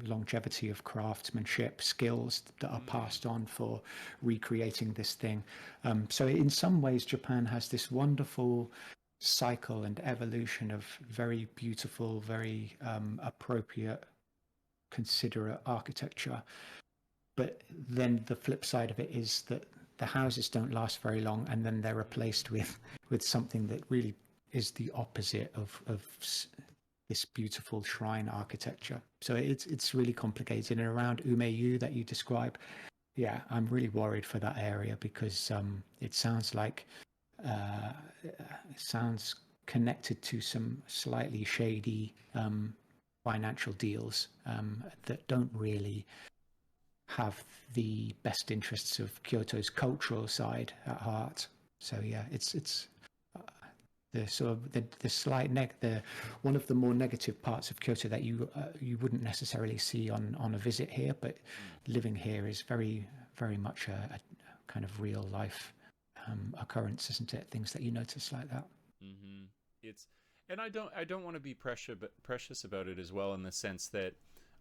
longevity of craftsmanship skills that are Mm. passed on for recreating this thing. So in some ways, Japan has this wonderful cycle and evolution of very beautiful, very appropriate, considerate architecture. But then the flip side of it is that the houses don't last very long, and then they're replaced with something that really is the opposite of this beautiful shrine architecture. So it's really complicated. And around Umeyu that you describe, yeah, I'm really worried for that area, because it sounds like it sounds connected to some slightly shady financial deals that don't really have the best interests of Kyoto's cultural side at heart. So yeah, it's the sort of the slight the one of the more negative parts of Kyoto that you wouldn't necessarily see on a visit here, but Mm. living here is very much a kind of real life occurrence, isn't it? Things that you notice like that. Mm-hmm. It's and I don't want to be precious about it as well, in the sense that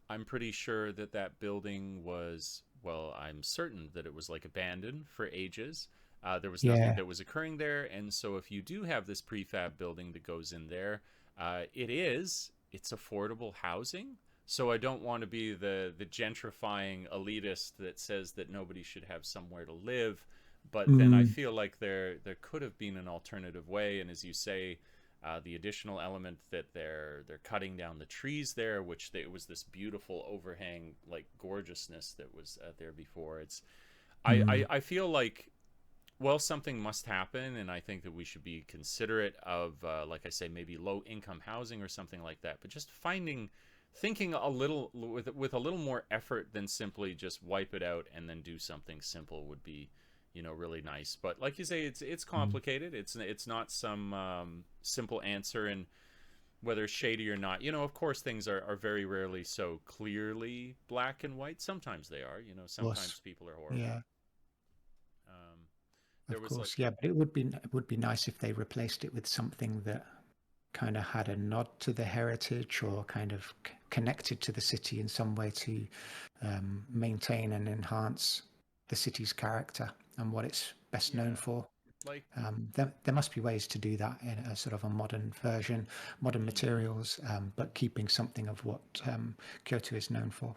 I'm pretty sure that that building was, well, I'm certain that it was like abandoned for ages. There was nothing Yeah. that was occurring there, and so if you do have this prefab building that goes in there, it's affordable housing. So I don't want to be the gentrifying elitist that says that nobody should have somewhere to live, but then I Mm. feel like there could have been an alternative way. And as you say, the additional element that they're cutting down the trees there, which it was this beautiful overhang, like gorgeousness that was there before. It's Mm. I feel like, well, something must happen, and I think that we should be considerate of, like I say, maybe low income housing or something like that. But just thinking a little with a little more effort than simply just wipe it out and then do something simple would be, really nice. But like you say, it's Mm. complicated. It's not some simple answer, and whether shady or not, of course things are very rarely so clearly black and white. Sometimes they are. Of course. Sometimes people are horrible. Yeah. Um, there Of was like, course. Yeah, but it would be nice if they replaced it with something that kind of had a nod to the heritage or kind of connected to the city in some way to maintain and enhance the city's character and what it's best known yeah, for. like, There must be ways to do that in a sort of a modern version, modern mm, materials, but keeping something of what Kyoto is known for.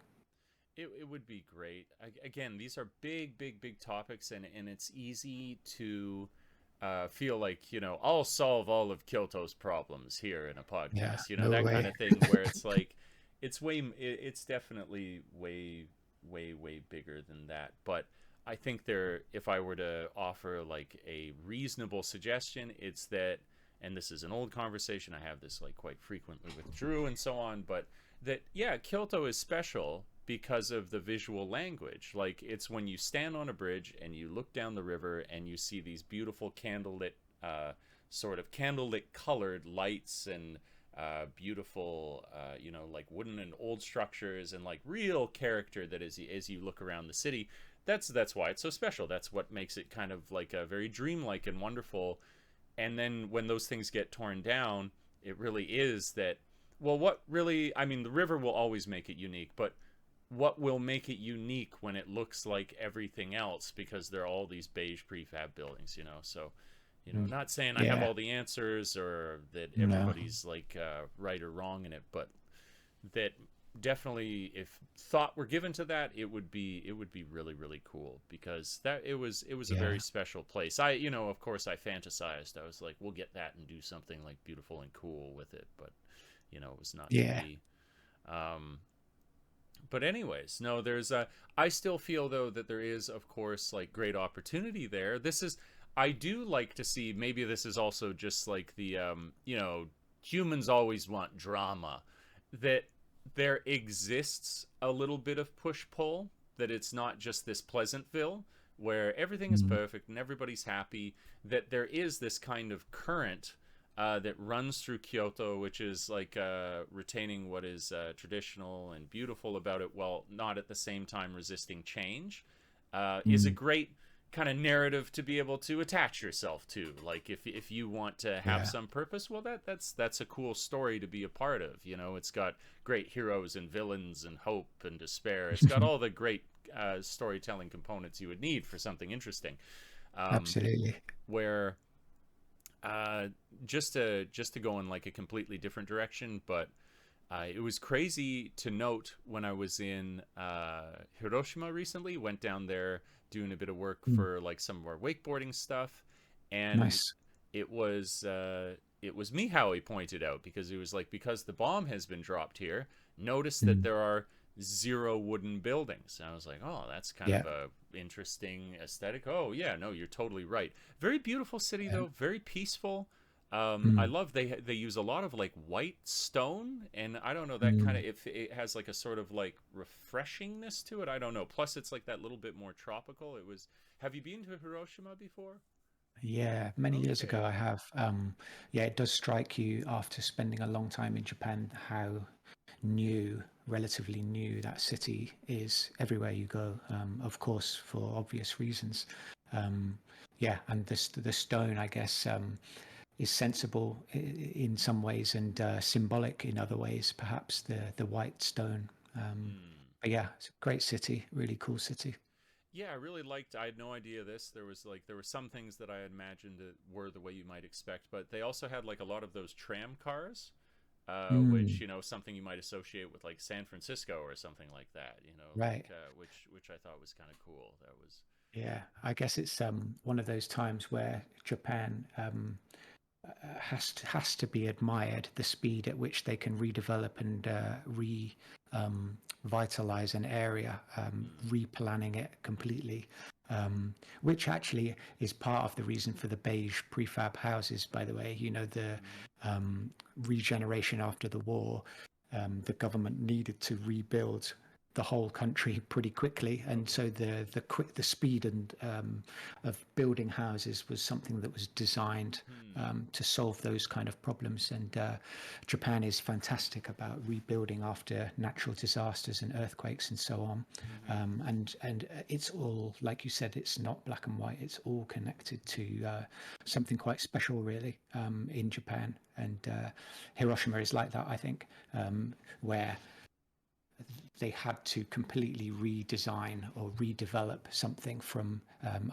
it would be great. Again, these are big, big, big topics, and it's easy to feel like, I'll solve all of Kyoto's problems here in a Yeah, podcast, no that kind way. of thing, where it's like, it's definitely way, way, way bigger than that. But I think if I were to offer like a reasonable suggestion, it's that, and this is an old conversation, I have this like quite frequently with Drew and so on, but that, yeah, Kyoto is special because of the visual language. Like, it's when you stand on a bridge and you look down the river and you see these beautiful sort of candlelit colored lights, and beautiful, like wooden and old structures, and like real character, that as you look around the city. That's why it's so special. That's what makes it kind of like a very dreamlike and wonderful. And then when those things get torn down, it really is that, well, what really, I mean, the river will always make it unique, but what will make it unique when it looks like everything else, because there are all these beige prefab buildings, so, Mm. not saying I have Yeah, all the answers, or that no. everybody's like right or wrong in it, but that definitely, if thought were given to that, it would be really, really cool, because that it was a very Yeah, special place. Of course, I fantasized. I was like, we'll get that and do something like beautiful and cool with it, but it was not to yeah. be. um but anyways, no, I still feel, though, that there is, of course, like great opportunity there. I do like to see, maybe this is also just like the, humans always want drama, that there exists a little bit of push pull, that it's not just this Pleasantville where everything is Mm. perfect and everybody's happy, that there is this kind of current that runs through Kyoto, which is like retaining what is traditional and beautiful about it, while not at the same time resisting change, is a Mm. great kind of narrative to be able to attach yourself to. Like, if you want to have Yeah. some purpose, well, that's a cool story to be a part of. It's got great heroes and villains and hope and despair. It's got all the great storytelling components you would need for something interesting. Um, Absolutely. where uh, just to go in like a completely different direction, but it was crazy to note when I was in Hiroshima recently. Went down there doing a bit of work Mm. for like some of our wakeboarding stuff, and Nice. it was me how he pointed out, because he was like, because the bomb has been dropped here, notice that Mm. there are zero wooden buildings. And I was like, oh, that's kind Yeah. of a interesting aesthetic. Oh yeah, no, you're totally right. Very beautiful city, Yeah. though, very peaceful. I Mm. love they use a lot of like white stone, and I don't know, that kind of, Mm. if it has like a sort of like refreshingness to it. I don't know. Plus, it's like that little bit more tropical. Have you been to Hiroshima before? Yeah, many years ago Okay. I have. Yeah, it does strike you after spending a long time in Japan how new, relatively new that city is everywhere you go. Of course, for obvious reasons. Um, yeah, and the stone, I guess, is sensible in some ways and symbolic in other ways. Perhaps the white stone. Hmm. But yeah, it's a great city, really cool city. Yeah, I really liked. I had no idea this. There were some things that I had imagined that were the way you might expect, but they also had like a lot of those tram cars, which Mm, something you might associate with like San Francisco or something like that. right. Which I thought was kind of cool. That was. Yeah, I guess it's one of those times where Japan has to be admired. The speed at which they can redevelop and vitalize an area, Mm, replanning it completely, which actually is part of the reason for the beige prefab houses. By the way, the mm-hmm. regeneration after the war. The government needed to rebuild the whole country pretty quickly, and Totally. so the speed and of building houses was something that was designed Hmm. to solve those kind of problems. And Japan is fantastic about rebuilding after natural disasters and earthquakes and so on. Mm-hmm. And it's all, like you said, it's not black and white. It's all connected to something quite special, really, in Japan. And Hiroshima is like that, I think, where they had to completely redesign or redevelop something from,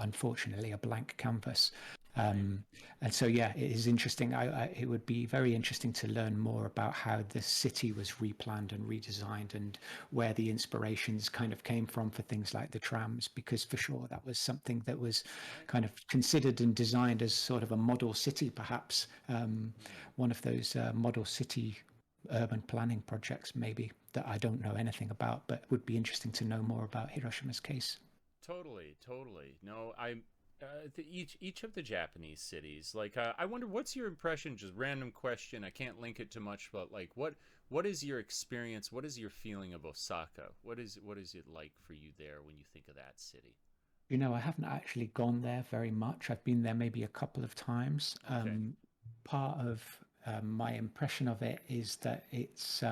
unfortunately, a blank canvas. Right. Um, and so, yeah, it is interesting. It would be very interesting to learn more about how the city was replanned and redesigned and where the inspirations kind of came from for things like the trams, because for sure that was something that was Right. kind of considered and designed as sort of a model city, perhaps Hmm. one of those model city urban planning projects, maybe, that I don't know anything about, but would be interesting to know more about Hiroshima's case. Totally, totally. No, each of the Japanese cities. Like, I wonder what's your impression. Just random question. I can't link it to much, but like, what is your experience? What is your feeling of Osaka? What is it like for you there when you think of that city? I haven't actually gone there very much. I've been there maybe a couple of times. Okay. Part of my impression of it is that it's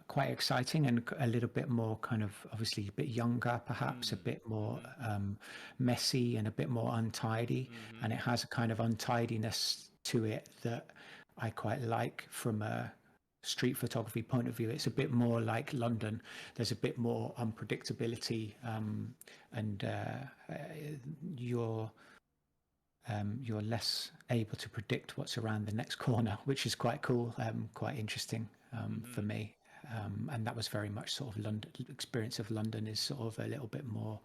quite exciting and a little bit more kind of obviously a bit younger, perhaps a Hmm. bit more Mm-hmm. messy and a bit more untidy. Mm-hmm. And it has a kind of untidiness to it that I quite like from a street photography point of view. It's a bit more like London. There's a bit more unpredictability, and you're you're less able to predict what's around the next corner, which is quite cool, quite interesting for Mm-hmm. me. And that was very much sort of London experience of London is sort of a little bit more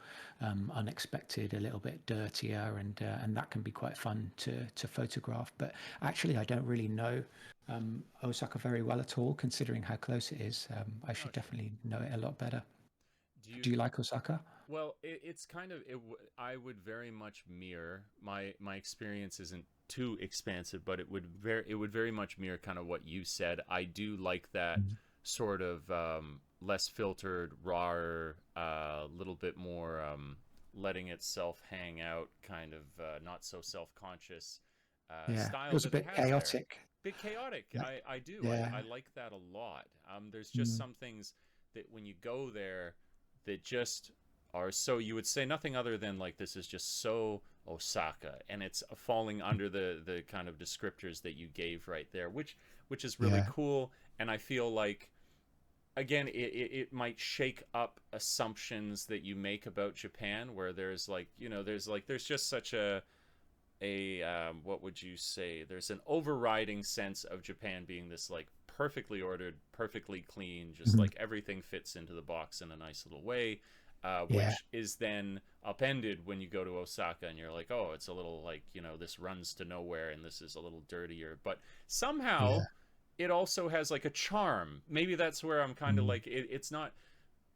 unexpected, a little bit dirtier, and that can be quite fun to photograph. But actually, I don't really know Osaka very well at all, considering how close it is. I Oh, should sure. definitely know it a lot better. Do you Do you like Osaka? Well, it's kind of I would very much mirror my experience isn't too expansive, but it would very much mirror kind of what you said. I do like that Mm. sort of less filtered, rawer, little bit more letting itself hang out, kind of not so self conscious Yeah, it style was a that it bit has there. chaotic. Bit chaotic. Like, I do. I yeah. like that a lot. There's just Mm. some things that when you go there that just are so you would say nothing other than like this is just so Osaka, and it's falling under the kind of descriptors that you gave right there, which is really Yeah. cool. And I feel like again it might shake up assumptions that you make about Japan, where there's like there's just such a what would you say? There's an overriding sense of Japan being this like perfectly ordered, perfectly clean, just Mhm. like everything fits into the box in a nice little way, Yeah. which is then upended when you go to Osaka and you're like, oh, it's a little like this runs to nowhere and this is a little dirtier, but somehow Yeah. it also has like a charm. Maybe that's where I'm kind of Mm. like it's not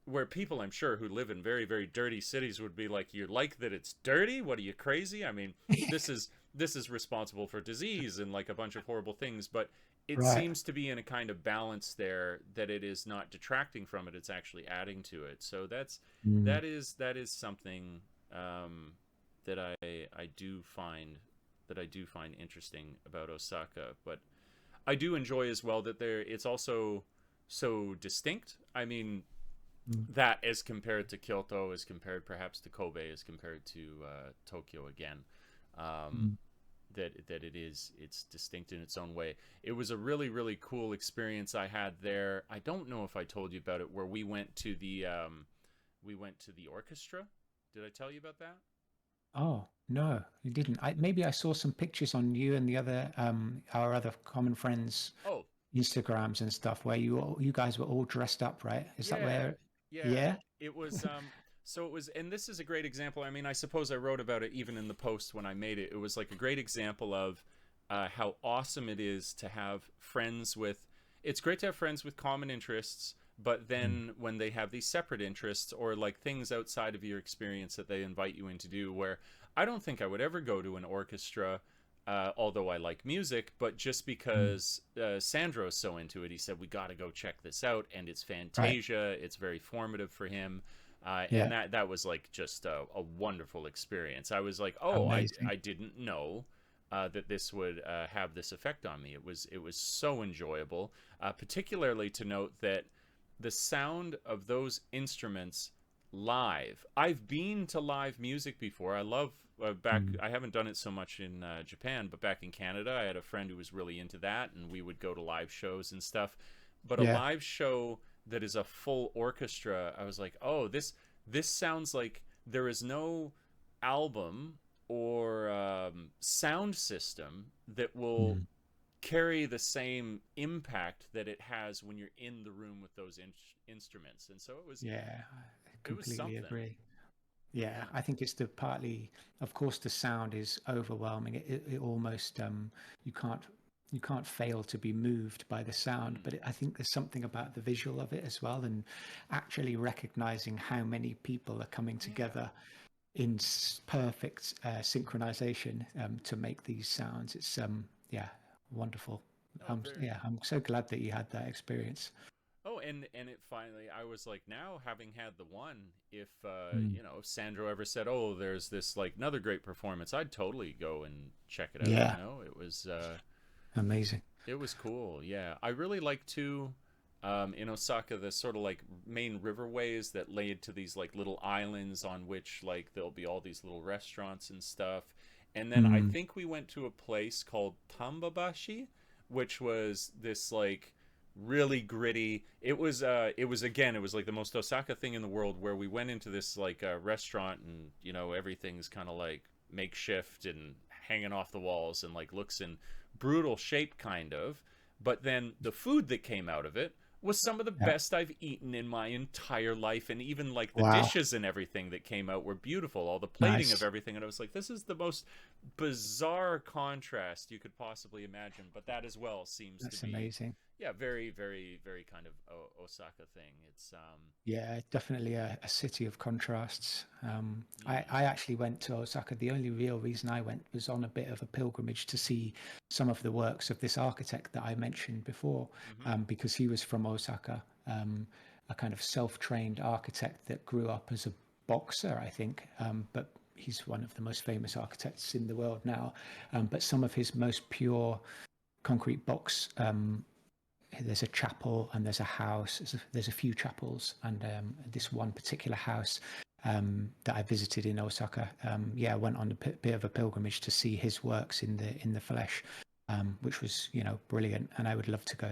where people I'm sure who live in very very dirty cities would be like, you like that it's dirty, what are you, crazy? I mean, this is responsible for disease and like a bunch of horrible things, but it Right. seems to be in a kind of balance there that it is not detracting from it, it's actually adding to it. So Mm. that is something um that I do find interesting about Osaka, but I do enjoy as well that it's also so distinct. I mean, Mm. that as compared to Kyoto, as compared perhaps to Kobe, as compared to Tokyo again. Um, Mm. that it's distinct in its own way. It was a really cool experience I had there. I don't know if I told you about it, where we went to the orchestra. Did I tell you about that? Oh, no, you didn't. Maybe I saw some pictures on you and the other our other common friends Oh, Instagrams and stuff where you guys were all dressed up, right? Is that yeah, where? yeah. Yeah. It was so it was, and this is a great example. I mean, I suppose I wrote about it even in the post when I made it. It was like a great example of how awesome it is to have friends with. It's great to have friends with common interests, but Mm. then when they have these separate interests or like things outside of your experience that they invite you in to do, where I don't think I would ever go to an orchestra, although I like music, but just Mm. because Sandro's so into it, he said we got to go check this out, and it's Right. Fantasia. It's very formative for him, and Yeah. that was like just a wonderful experience. I was like, oh, Amazing. I didn't know that this would have this effect on me. It was so enjoyable, particularly to note that the sound of those instruments live. I've been to live music before. I love back. Mm. I haven't done it so much in Japan, but back in Canada, I had a friend who was really into that, and we would go to live shows and stuff. But a Yeah. live show that is a full orchestra, I was like, oh, this sounds like there is no album or sound system that will Mm. carry the same impact that it has when you're in the room with those instruments. And so Yeah. I it was completely something. agree. Yeah, Yeah. I think it's the partly, of course, the sound is overwhelming. It almost you can't you can't fail to be moved by the sound. Mm. But I think there's something about the visual of it as well, and actually recognizing how many people are coming Yeah. together in perfect synchronization to make these sounds. It's yeah, wonderful. Oh, very. I'm so glad that you had that experience. Oh, and it finally, I was like, now having had the one, if Mm. if Sandro ever said, oh, there's this like another great performance, I'd totally go and check it out. Yeah, amazing. It was cool. Yeah, I really like too. In Osaka, the sort of like main riverways that lead to these like little islands on which like there'll be all these little restaurants and stuff. And then I Mm. think we went to a place called Tambabashi, which was this like really gritty. It was again, it was like the most Osaka thing in the world, where we went into this like restaurant, and everything's kind of like makeshift and hanging off the walls and like looks in brutal shape kind of, but then the food that came out of it was some of the Yeah. best I've eaten in my entire life. And even like the Wow. dishes and everything that came out were beautiful, all the plating of Nice. everything. And I was like, this is the most bizarre contrast you could possibly imagine, but that as well seems to That's be, amazing. yeah, very kind of Osaka thing. It's Yeah, definitely a city of contrasts. mm, I actually went to Osaka. The only real reason I went was on a bit of a pilgrimage to see some of the works of this architect that I mentioned before, mm-hmm, because he was from Osaka, a kind of self-trained architect that grew up as a boxer, I think, but he's one of the most famous architects in the world now. But some of his most pure concrete box there's a chapel and there's a house. There's a few chapels and this one particular house that I visited in Osaka. Yeah, I went on a bit of a pilgrimage to see his works in the flesh, which was brilliant. And I would love to go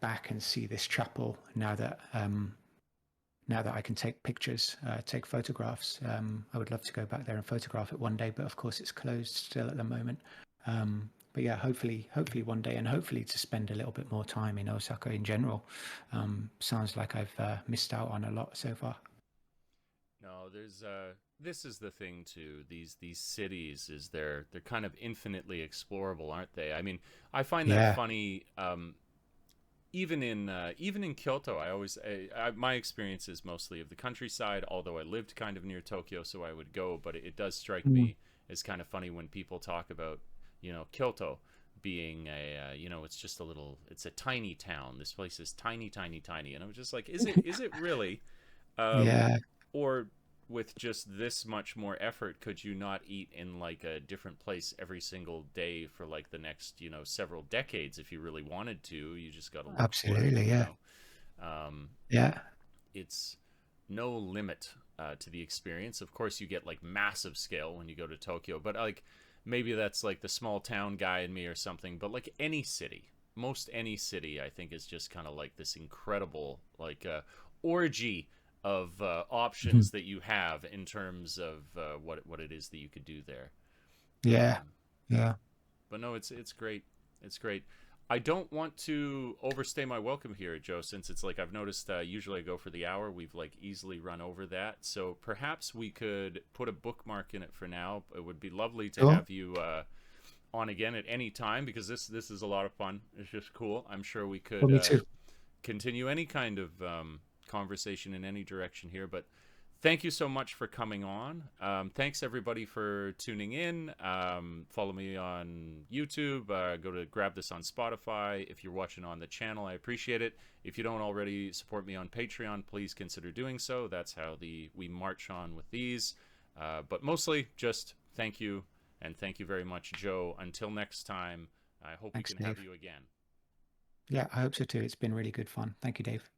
back and see this chapel now that I can take pictures, take photographs. I would love to go back there and photograph it one day, but of course it's closed still at the moment. But yeah, hopefully one day, and hopefully to spend a little bit more time in Osaka in general. Sounds like I've missed out on a lot so far. no, there's this is the thing too. These cities is they're kind of infinitely explorable, aren't they? I mean, I find that Yeah. funny. Even in Kyoto, my experience is mostly of the countryside. Although I lived kind of near Tokyo, so I would go. But it does strike Mm. me as kind of funny when people talk about Kyoto being it's just it's a tiny town. This place is tiny, tiny, tiny, and I was just like, is it really? Um, Yeah. or with just this much more effort, could you not eat in like a different place every single day for like the next, several decades if you really wanted to? You just got to look for it, Absolutely. Yeah. Um, Yeah. it's no limit to the experience. Of course, you get like massive scale when you go to Tokyo, but like maybe that's like the small town guy in me or something. But like any city, most any city, I think is just kind of like this incredible like orgy of Mhm. options that you have in terms of what it is that you could do there. Yeah. Um, Yeah. but no, it's great. It's great. I don't want to overstay my welcome here, Joe, since it's like I've noticed usually I go for the hour. We've like easily run over that. So perhaps we could put a bookmark in it for now. It would be lovely to Sure. have you on again at any time because this is a lot of fun. It's just cool. I'm sure we Well, could me too. continue any kind of conversation in any direction here. But thank you so much for coming on. Thanks everybody for tuning in. Follow me on YouTube. Go to grab this on Spotify. If you're watching on the channel, I appreciate it. If you don't already support me on Patreon, please consider doing so. That's how we march on with these. But mostly just thank you, and thank you very much, Joe. Until next time, I hope we Thanks, can have Dave. you again. Yeah, I hope so too. It's been really good fun. Thank you, Dave.